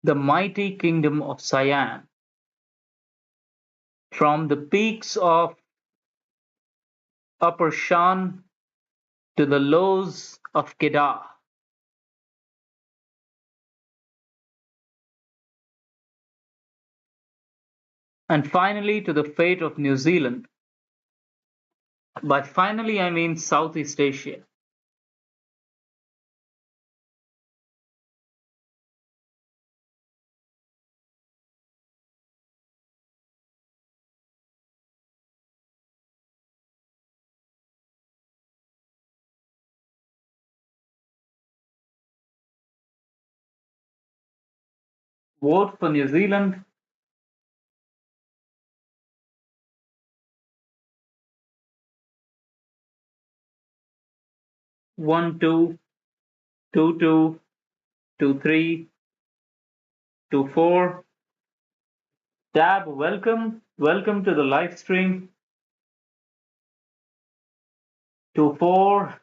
The mighty kingdom of Siam, from the peaks of Upper Shan to the lows of Kedah, and finally to the fate of New Zealand. By finally, I mean Southeast Asia. Vote for New Zealand. One, two, two, two, two, three, two, four. Dab, welcome. Welcome to the live stream. Two, four.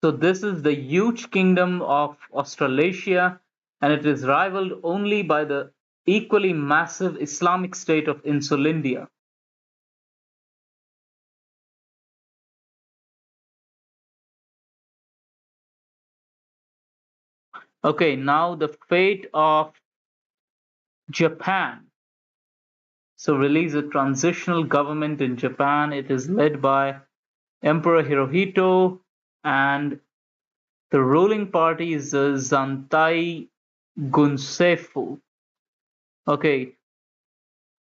So this is the huge kingdom of Australasia, and it is rivaled only by the equally massive Islamic State of Insulindia. Okay, now the fate of Japan. So release a transitional government in Japan. It is led by Emperor Hirohito, and the ruling party is Zantai Gunseifu. Okay,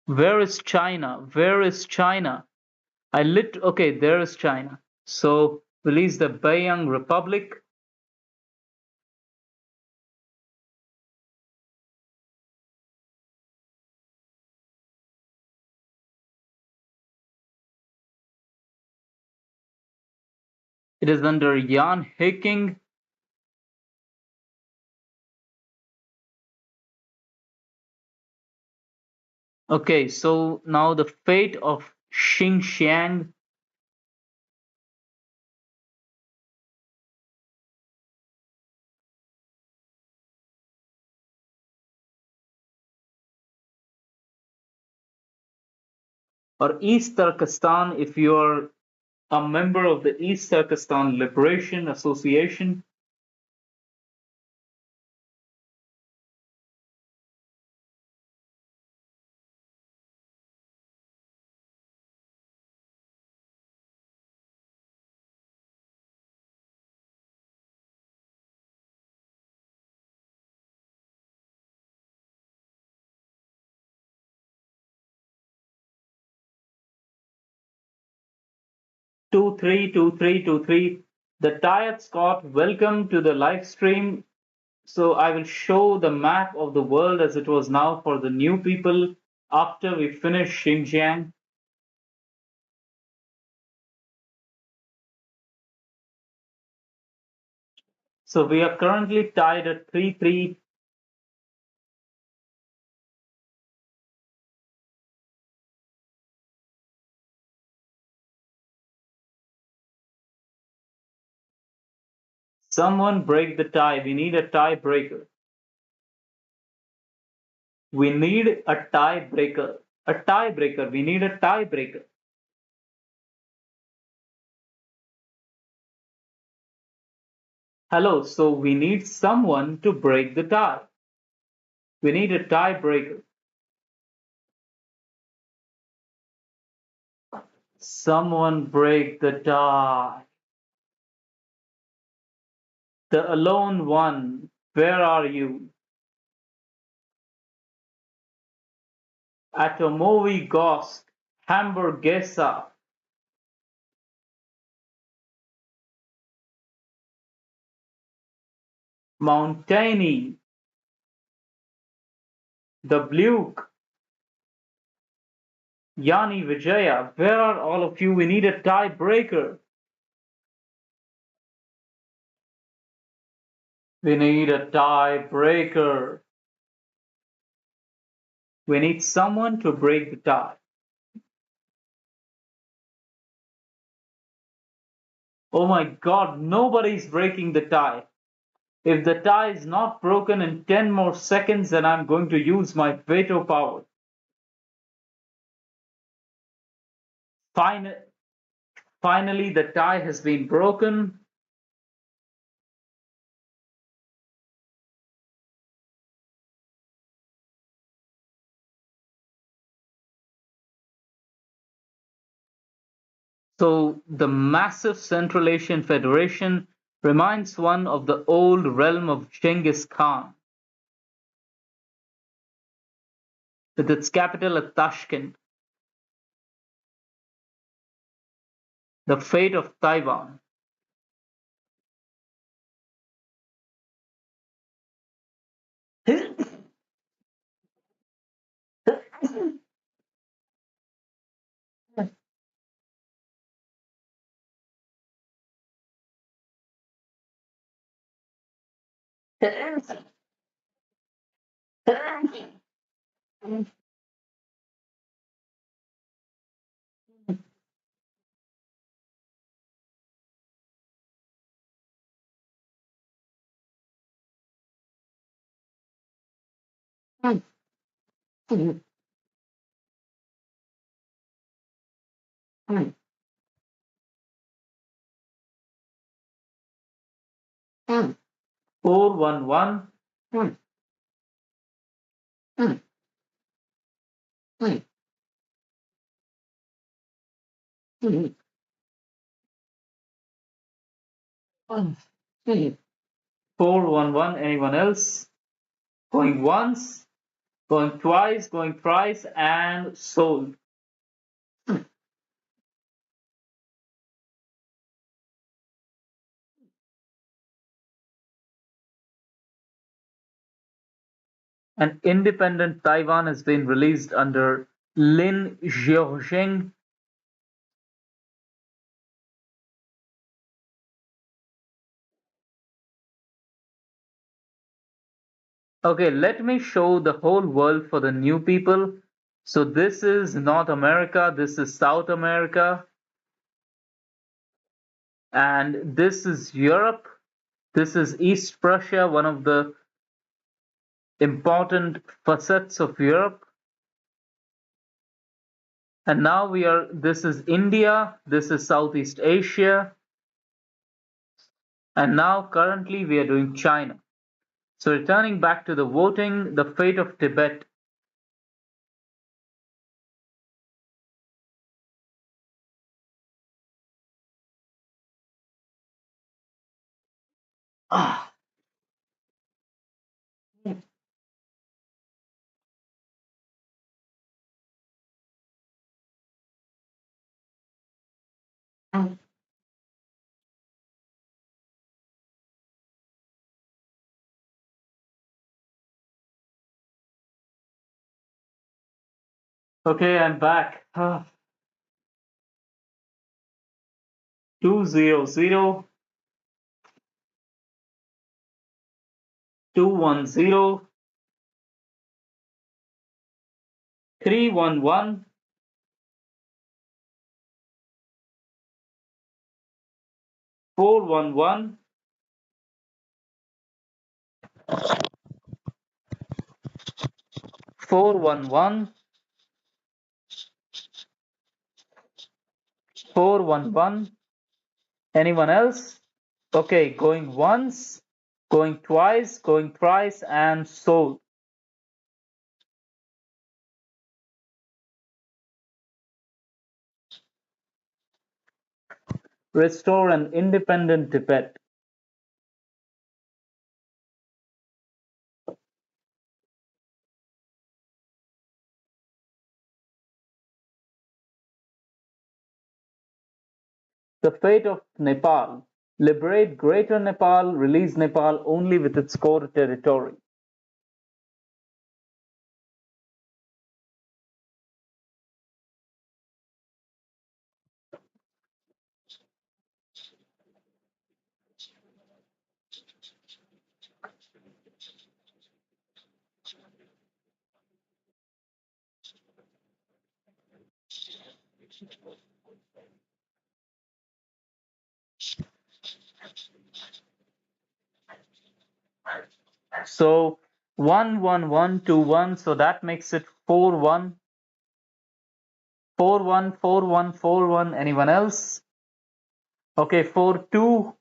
Where is China? Where is China? Okay, there is China. So release the Beiyang Republic. It is under Yan Heking. Okay, so now the fate of Xinjiang. Or East Turkestan, if you're a member of the East Turkestan Liberation Association. Two three 2323. The Tired Scott, welcome to the live stream. So I will show the map of the world as it was now for the new people after we finish Xinjiang. So we are currently tied at 3-3. Someone break the tie. We need a tiebreaker. We need a tiebreaker. A tiebreaker. We need a tiebreaker. Hello, so we need someone to break the tie. We need a tiebreaker. Someone break the tie. The alone one, where are you? Atomowy Gosk, Hamburgesa, Mountainy, the Bluke, Yani Vijaya, where are all of you? We need a tiebreaker. We need a tiebreaker. We need someone to break the tie. Oh my god, nobody's breaking the tie. If the tie is not broken in 10 more seconds, then I'm going to use my veto power. Finally, the tie has been broken. So the massive Central Asian Federation reminds one of the old realm of Genghis Khan, with its capital at Tashkent, the fate of Taiwan. Four one one. 411. Anyone else? Going once, Going twice, going thrice, and sold. An independent Taiwan has been released under Lin Xiaoxing. Okay, let me show the whole world for the new people. So this is North America, this is South America, and this is Europe. This is East Prussia, one of the important facets of Europe. And now this is India, this is Southeast Asia, and now currently we are doing China. So returning back to the voting, the fate of Tibet. Ah, okay, I'm back. 200, 210, 311, 411, 411, 411. Anyone else? Okay, going once, going twice, going thrice, and sold. Restore an independent Tibet. The fate of Nepal. Liberate Greater Nepal, release Nepal only with its core territory. So 11121, so that makes it 41. 414141. Anyone else? Okay, 42.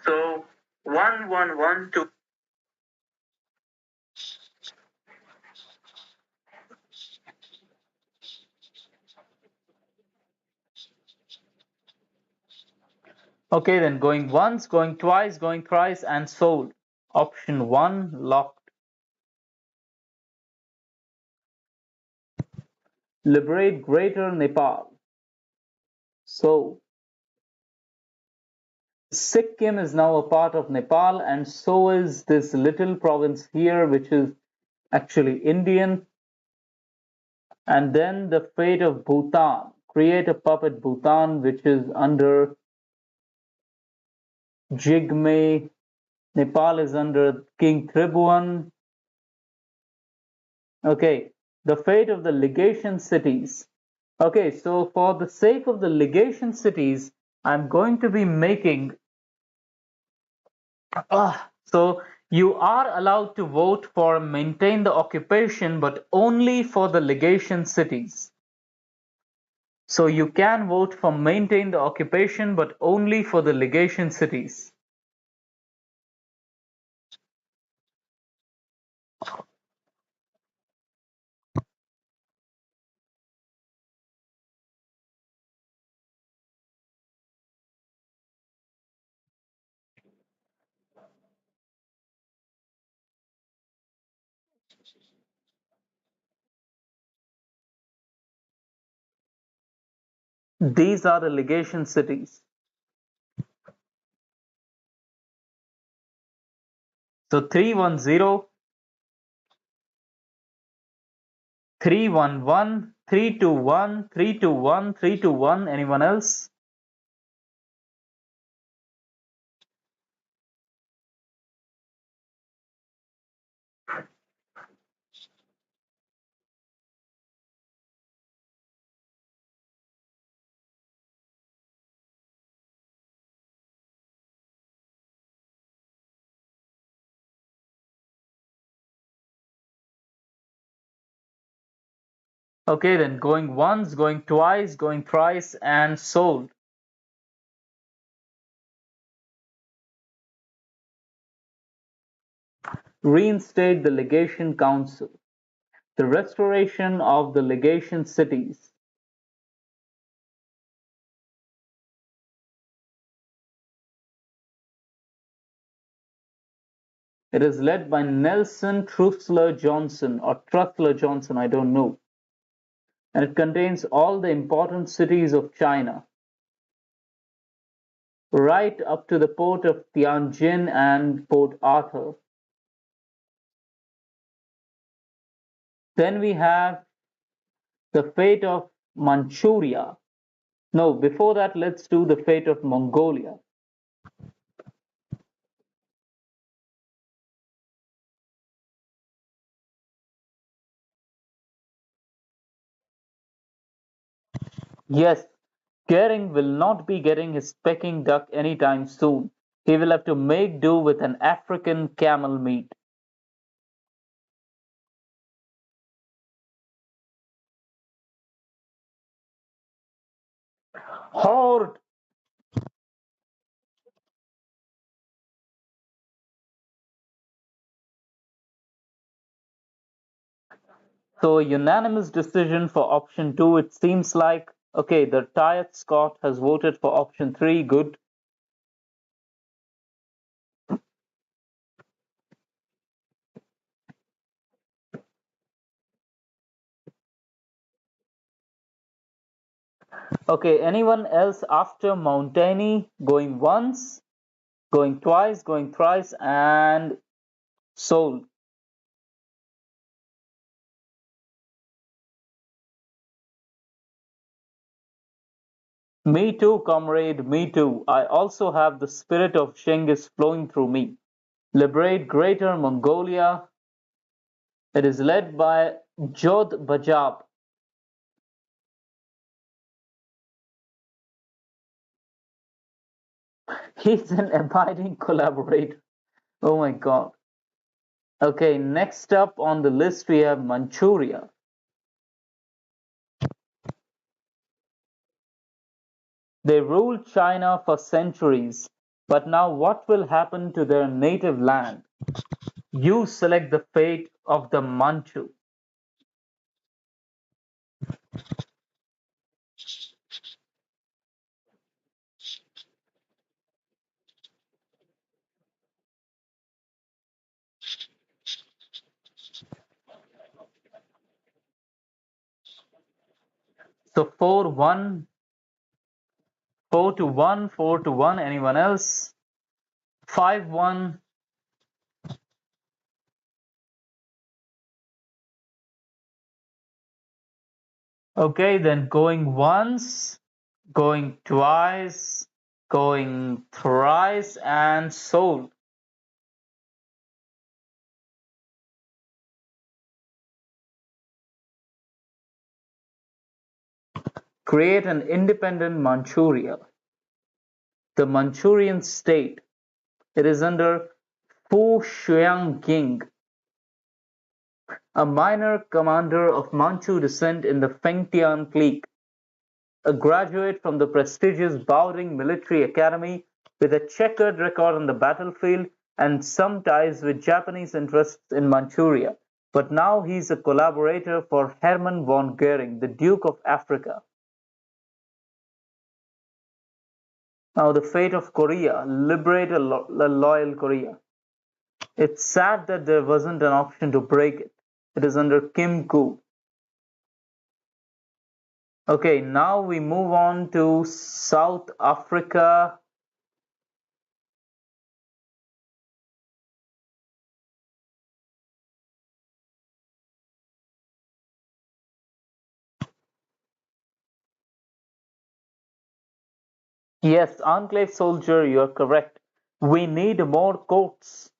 So 1112. Okay, then going once, going twice, going thrice, and sold. Option 1 locked. Liberate Greater Nepal. So Sikkim is now a part of Nepal, and so is this little province here, which is actually Indian. And then the fate of Bhutan. Create a puppet Bhutan, which is under Jigme. Nepal is under King Tribhuvan. Okay, the fate of the legation cities. Okay, so for the sake of the legation cities, I'm going to be making. So you are allowed to vote for maintain the occupation, but only for the legation cities. So you can vote for maintain the occupation, but only for the legation cities. These are the legation cities. So 310, 311, 321, 321, 321. Anyone else? Okay, then going once, going twice, going thrice, and sold. Reinstate the legation council. The restoration of the legation cities. It is led by Nelson Trussler Johnson or Trussler Johnson, I don't know. And it contains all the important cities of China, right up to the port of Tianjin and Port Arthur. Then we have the fate of Manchuria. No, before that, let's do the fate of Mongolia. Yes, Goering will not be getting his Peking duck anytime soon. He will have to make do with an African camel meat. Horde! So a unanimous decision for option 2. It seems like, okay, the tired Scott has voted for option 3. Good. Okay, anyone else after Mountainy going once, going twice, going thrice, and sold? Me too, comrade, me too. I also have the spirit of Genghis flowing through me. Liberate Greater Mongolia. It is led by Jodh Bajab. He's an abiding collaborator. Oh my god. Okay, next up on the list we have Manchuria. They ruled China for centuries, but now what will happen to their native land? You select the fate of the Manchu. So 4-1, 4-1, 4-1. Anyone else? 5-1. Okay, then going once, going twice, going thrice, and sold. Create an independent Manchuria. The Manchurian state. It is under Fu Xiangying, a minor commander of Manchu descent in the Fengtian clique, a graduate from the prestigious Baoding Military Academy with a checkered record on the battlefield and some ties with Japanese interests in Manchuria. But now he's a collaborator for Hermann von Goering, the Duke of Africa. Now, the fate of Korea. Liberate a loyal Korea. It's sad that there wasn't an option to break it. It is under Kim Koo. Okay, now we move on to South Africa. Yes, Enclave Soldier, you're correct. We need more courts.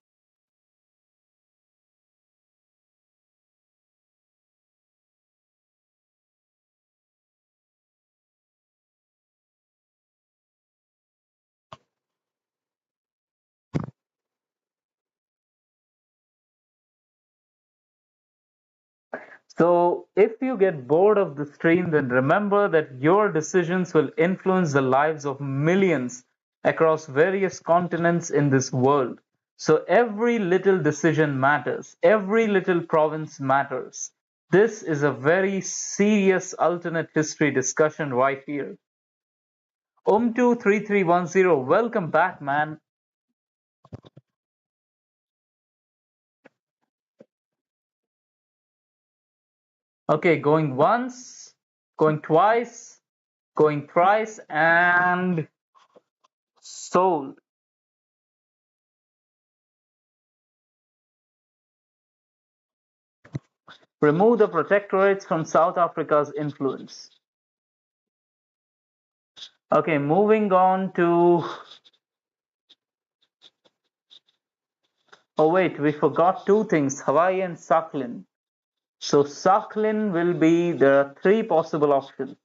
So, if you get bored of the stream, then remember that your decisions will influence the lives of millions across various continents in this world. So, every little decision matters, every little province matters. This is a very serious alternate history discussion right here. 3310, welcome back, man. Okay, going once, going twice, going thrice, and sold. Remove the protectorates from South Africa's influence. Okay, moving on to. Oh, wait, we forgot two things, Hawaii and Sakhalin. So, Sakhalin will be. There are three possible options.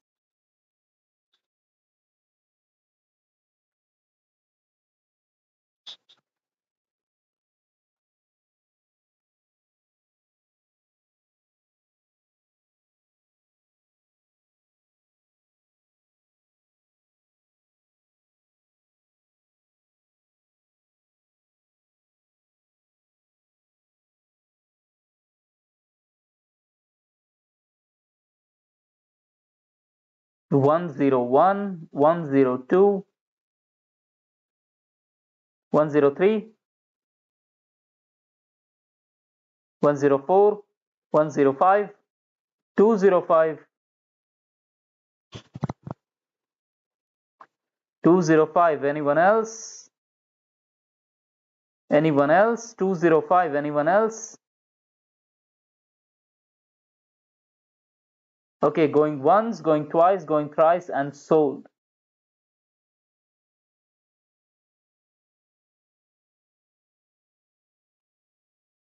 One zero one, 102, 103, 104, 105, 205, 205. Anyone else? Anyone else? 205. Anyone else? Okay, going once, going twice, going thrice, and sold.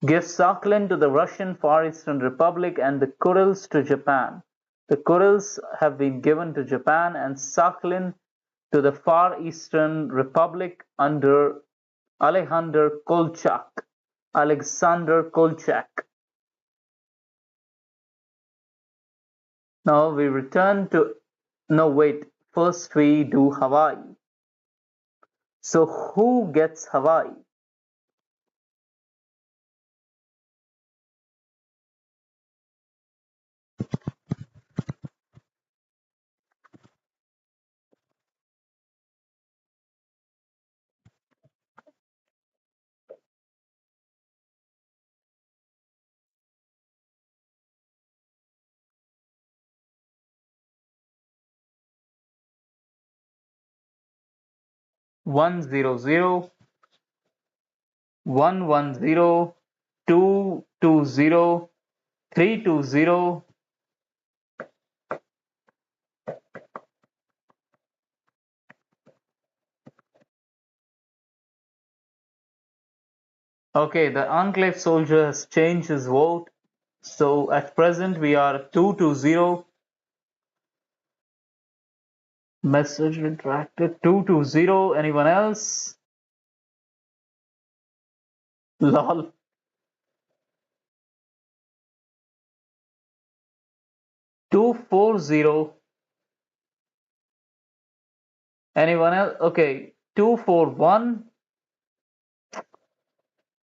Give Sakhalin to the Russian Far Eastern Republic and the Kurils to Japan. The Kurils have been given to Japan and Sakhalin to the Far Eastern Republic under Alexander Kolchak. Alexander Kolchak. Now we return to. No, wait. First we do Hawaii. So who gets Hawaii? One zero zero, 110, 220, 320. Okay, the Enclave soldier has changed his vote. So at present we are 220. Message retracted. 220. Anyone else? Lol. 240. Anyone else? Okay. 241.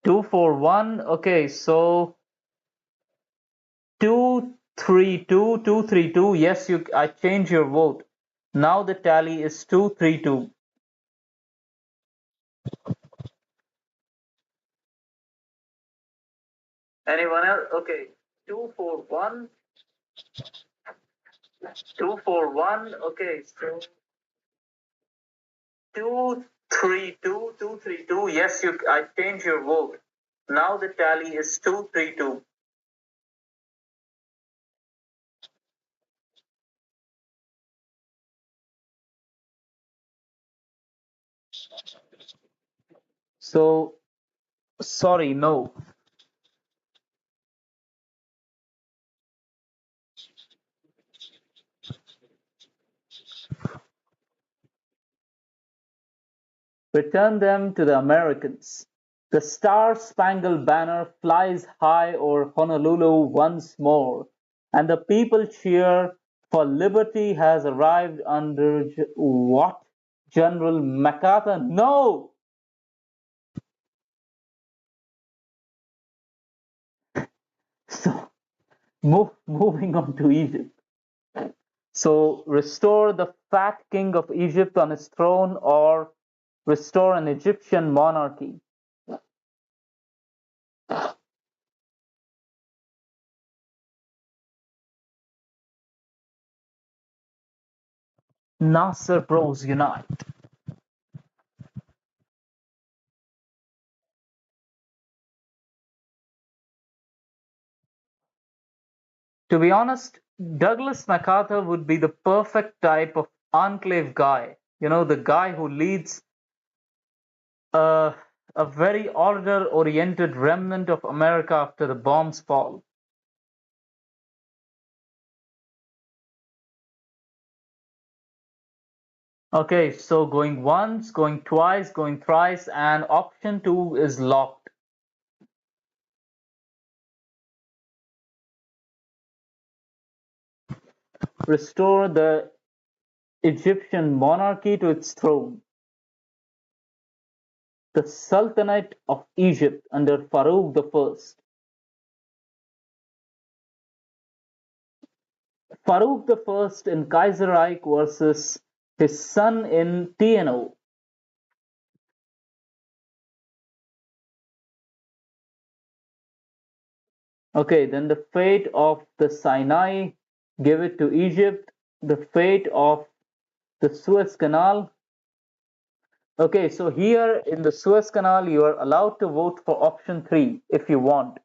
241. Okay, so 232. 232. Yes, I change your vote. Now the tally is 232. Anyone else? Okay. 241. 241. Okay, so 232. Yes, you. I changed your vote. Now the tally is 232. So sorry, no. Return them to the Americans. The Star-Spangled Banner flies high over Honolulu once more, and the people cheer, for liberty has arrived under what? General MacArthur? No! So, moving on to Egypt. So, restore the fat king of Egypt on his throne or restore an Egyptian monarchy. Nasser Bros unite. To be honest, Douglas MacArthur would be the perfect type of enclave guy. You know, the guy who leads a, a very order oriented remnant of America after the bombs fall. Okay, so going once, going twice, going thrice, and option two is locked. Restore the Egyptian monarchy to its throne. The Sultanate of Egypt under Farouk I. Farouk I in Kaiserreich versus his son in TNO. Okay, then the fate of the Sinai, give it to Egypt. The fate of the Suez Canal. Okay, so here in the Suez Canal, you are allowed to vote for option three if you want.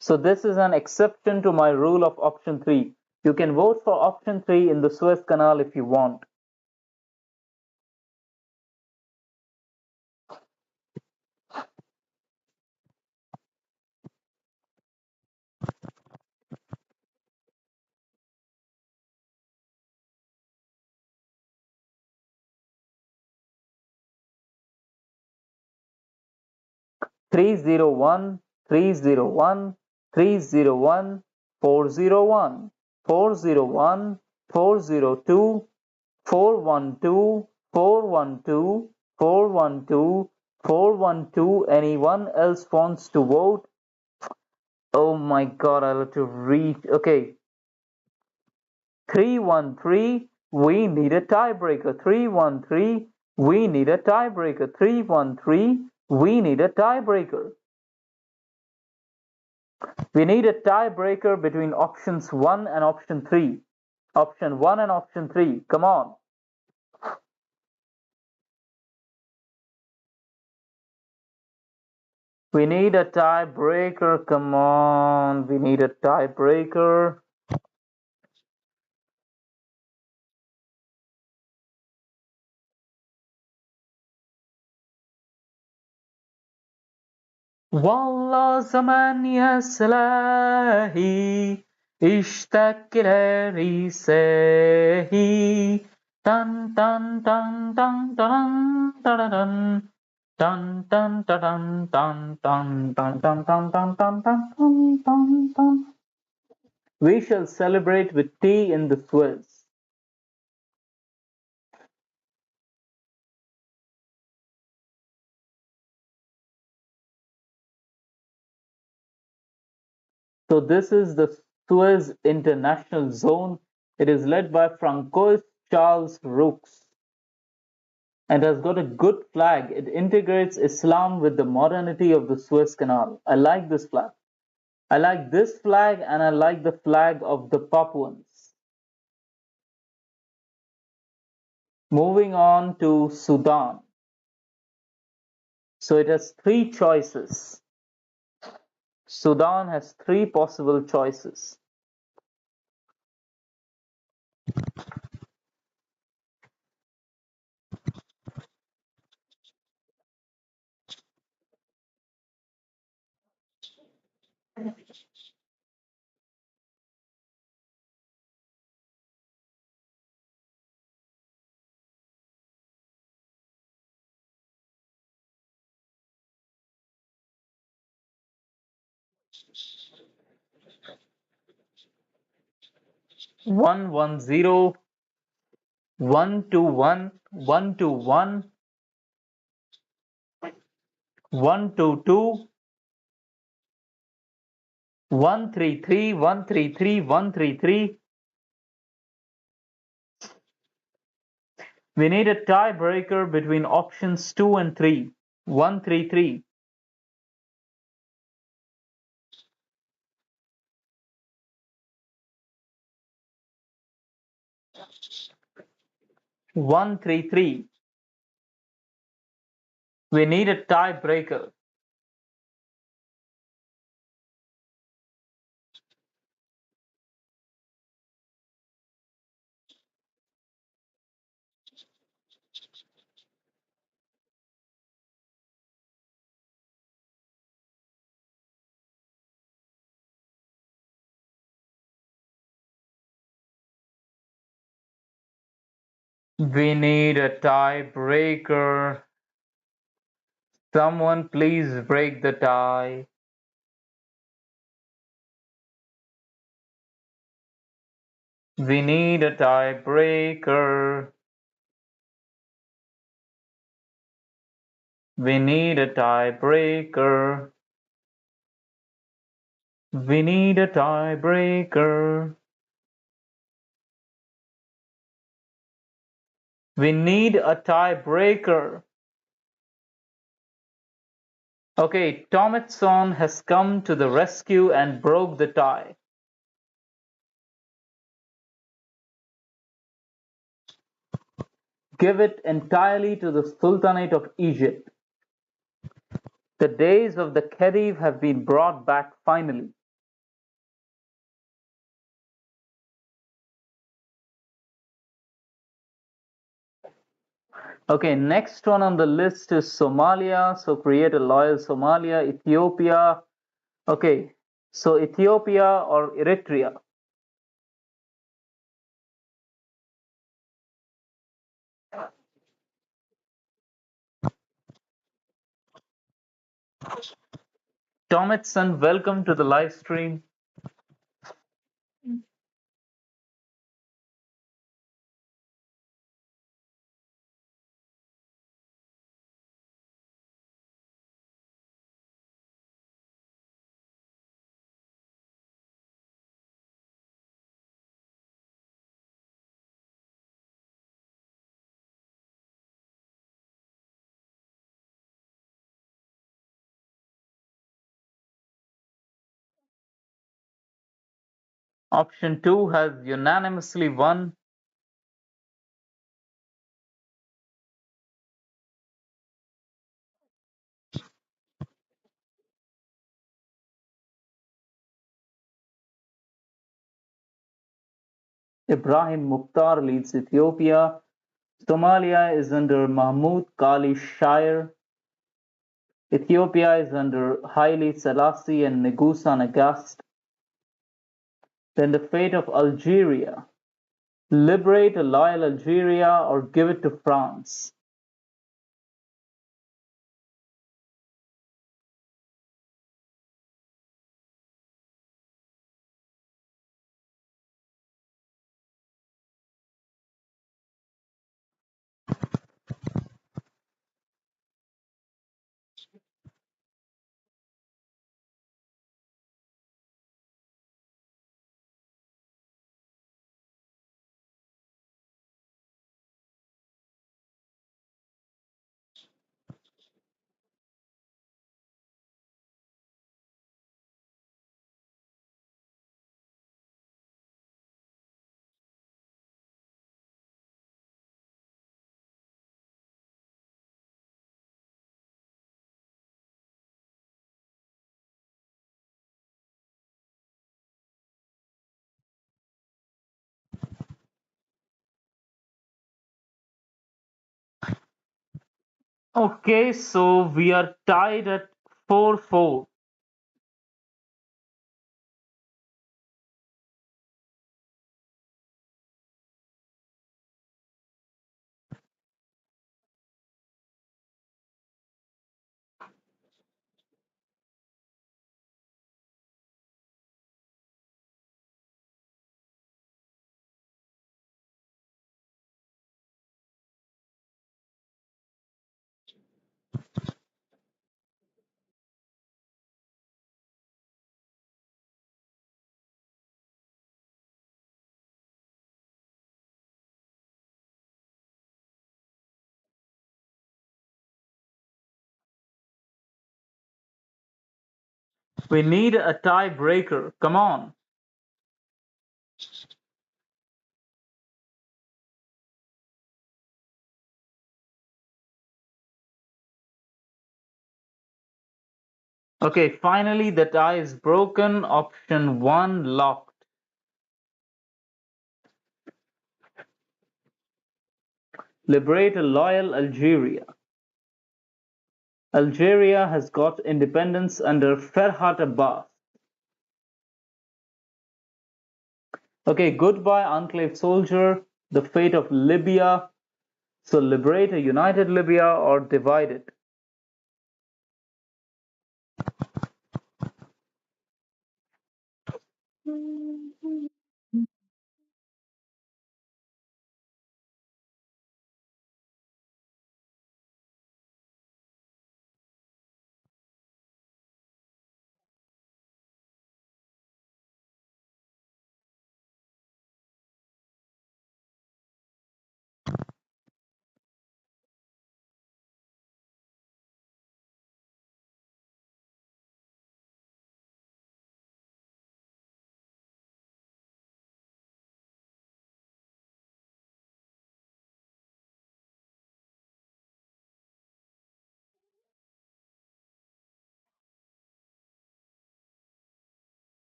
So this is an exception to my rule of option three. You can vote for option three in the Suez Canal if you want. 301, 301, 301, 401, 401, 402, 412, 412, 412, 412. Anyone else wants to vote? Oh my god, I'll have to read. Okay. 313, we need a tiebreaker. 313, we need a tiebreaker. 313, we need a tiebreaker. We need a tiebreaker between options 1 and option 3. Option 1 and option 3. Come on. We need a tiebreaker. Come on. We need a tiebreaker. والله زمان يا سلاهي اشتاق لرساهي تن تن تن تن تن تن Dun dun dun dun dun dun dun dun dun dun dun dun dun dun. We shall celebrate with tea in the Suez. So this is the Suez International Zone. It is led by Francois Charles Roux and has got a good flag. It integrates Islam with the modernity of the Suez Canal. I like this flag. I like this flag and I like the flag of the Papuans. Moving on to Sudan. So it has three choices. Sudan has three possible choices. One one zero, 121, 121, 122, 133, 133, 133. We need a tiebreaker between options 2 and 3. 133. 133. We need a tiebreaker. We need a tiebreaker. Someone please break the tie. We need a tiebreaker. We need a tiebreaker. We need a tiebreaker. We need a tiebreaker. Okay, Tometson has come to the rescue and broke the tie. Give it entirely to the Sultanate of Egypt. The days of the Khedive have been brought back finally. Okay, next one on the list is Somalia. So create a loyal Somalia, Ethiopia. Okay, so Ethiopia or Eritrea. Tometson, welcome to the live stream. Option 2 has unanimously won. Ibrahim Mukhtar leads Ethiopia. Somalia is under Mahmoud Kali Shire. Ethiopia is under Haile Selassie and Negusa Nagast. Then the fate of Algeria. Liberate a loyal Algeria or give it to France. Okay, so we are tied at 4-4. We need a tiebreaker. Come on. Okay, finally the tie is broken. Option 1 locked. Liberate a loyal Algeria. Algeria has got independence under Ferhat Abbas. Okay, goodbye, enclave soldier. The fate of Libya. So liberate a united Libya or divide it.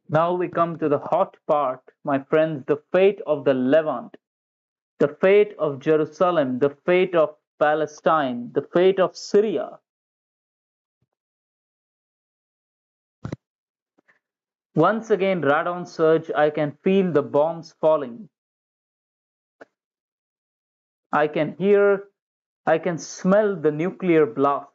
Now we come to the hot part, my friends, the fate of the Levant, the fate of Jerusalem, the fate of Palestine, the fate of Syria. Once again, radon surge, I can feel the bombs falling. I can hear, I can smell the nuclear blast.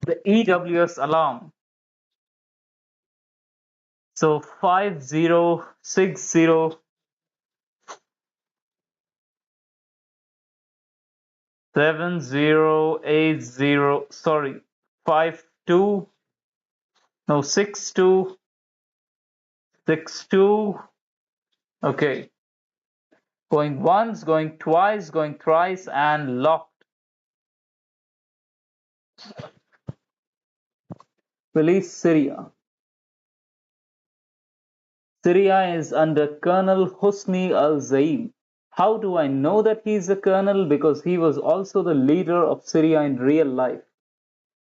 The EWS alarm. So 5060 7080, sorry, 52, no, 6262. Okay, going once, going twice, going thrice, and locked. Release Syria. Syria is under Colonel Hosni al Zaim. How do I know that he's a colonel? Because he was also the leader of Syria in real life.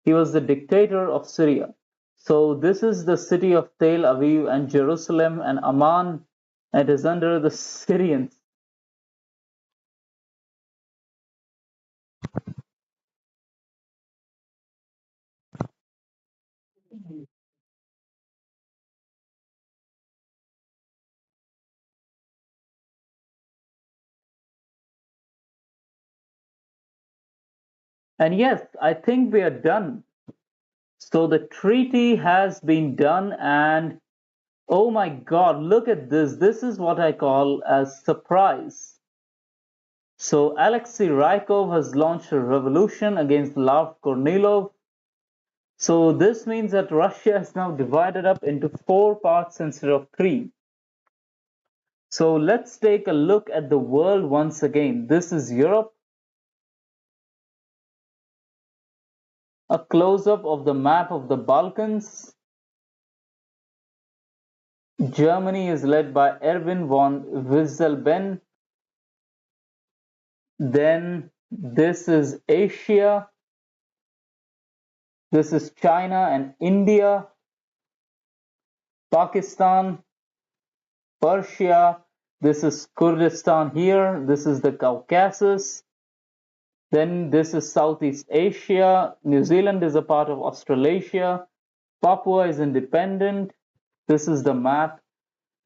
He was the dictator of Syria. So this is the city of Tel Aviv and Jerusalem and Amman. It is under the Syrians. And yes, I think we are done. So the treaty has been done, and oh my God, look at this. This is what I call as surprise. So Alexei Rykov has launched a revolution against Lav Kornilov. So this means that Russia is now divided up into four parts instead of three. So let's take a look at the world once again. This is Europe. A close-up of the map of the Balkans. Germany is led by Erwin von Wisselben. Then this is Asia. This is China and India, Pakistan, Persia. This is Kurdistan here. This is the Caucasus. Then this is Southeast Asia. New Zealand is a part of Australasia. Papua is independent. This is the map.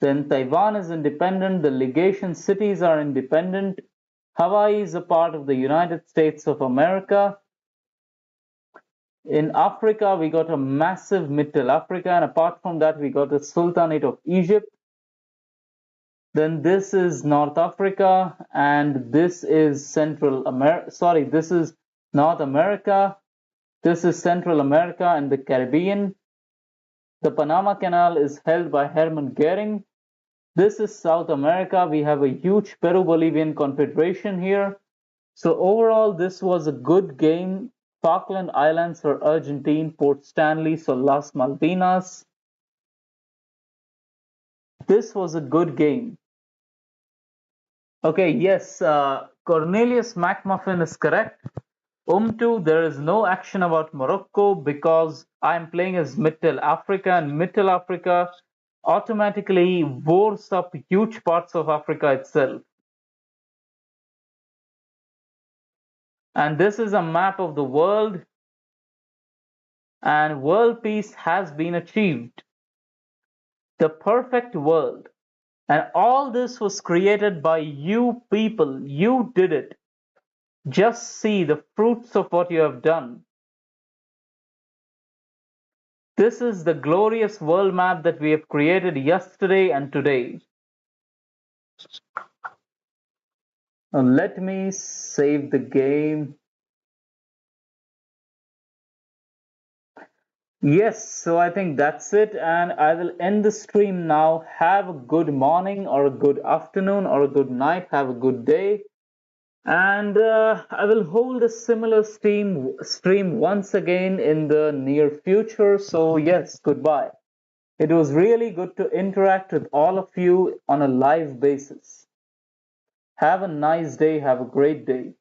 Then Taiwan is independent. The legation cities are independent. Hawaii is a part of the United States of America. In Africa, we got a massive Middle Africa, and apart from that, we got the Sultanate of Egypt. Then this is North Africa, and this is Central America. Sorry, this is North America. This is Central America and the Caribbean. The Panama Canal is held by Hermann Goering. This is South America. We have a huge Peru-Bolivian confederation here. So overall, this was a good game. Falkland Islands for Argentine, Port Stanley, so Las Malvinas. This was a good game. Okay, yes, Cornelius McMuffin is correct. There is no action about Morocco because I'm playing as Middle Africa, and Middle Africa automatically wars up huge parts of Africa itself. And this is a map of the world, and world peace has been achieved. The perfect world. And all this was created by you people. You did it. Just see the fruits of what you have done. This is the glorious world map that we have created yesterday and today. Now let me save the game. Yes, so I think that's it, and I will end the stream now. Have a good morning, or a good afternoon, or a good night. Have a good day. And I will hold a similar stream once again in the near future. So, yes, goodbye. It was really good to interact with all of you on a live basis. Have a nice day. Have a great day.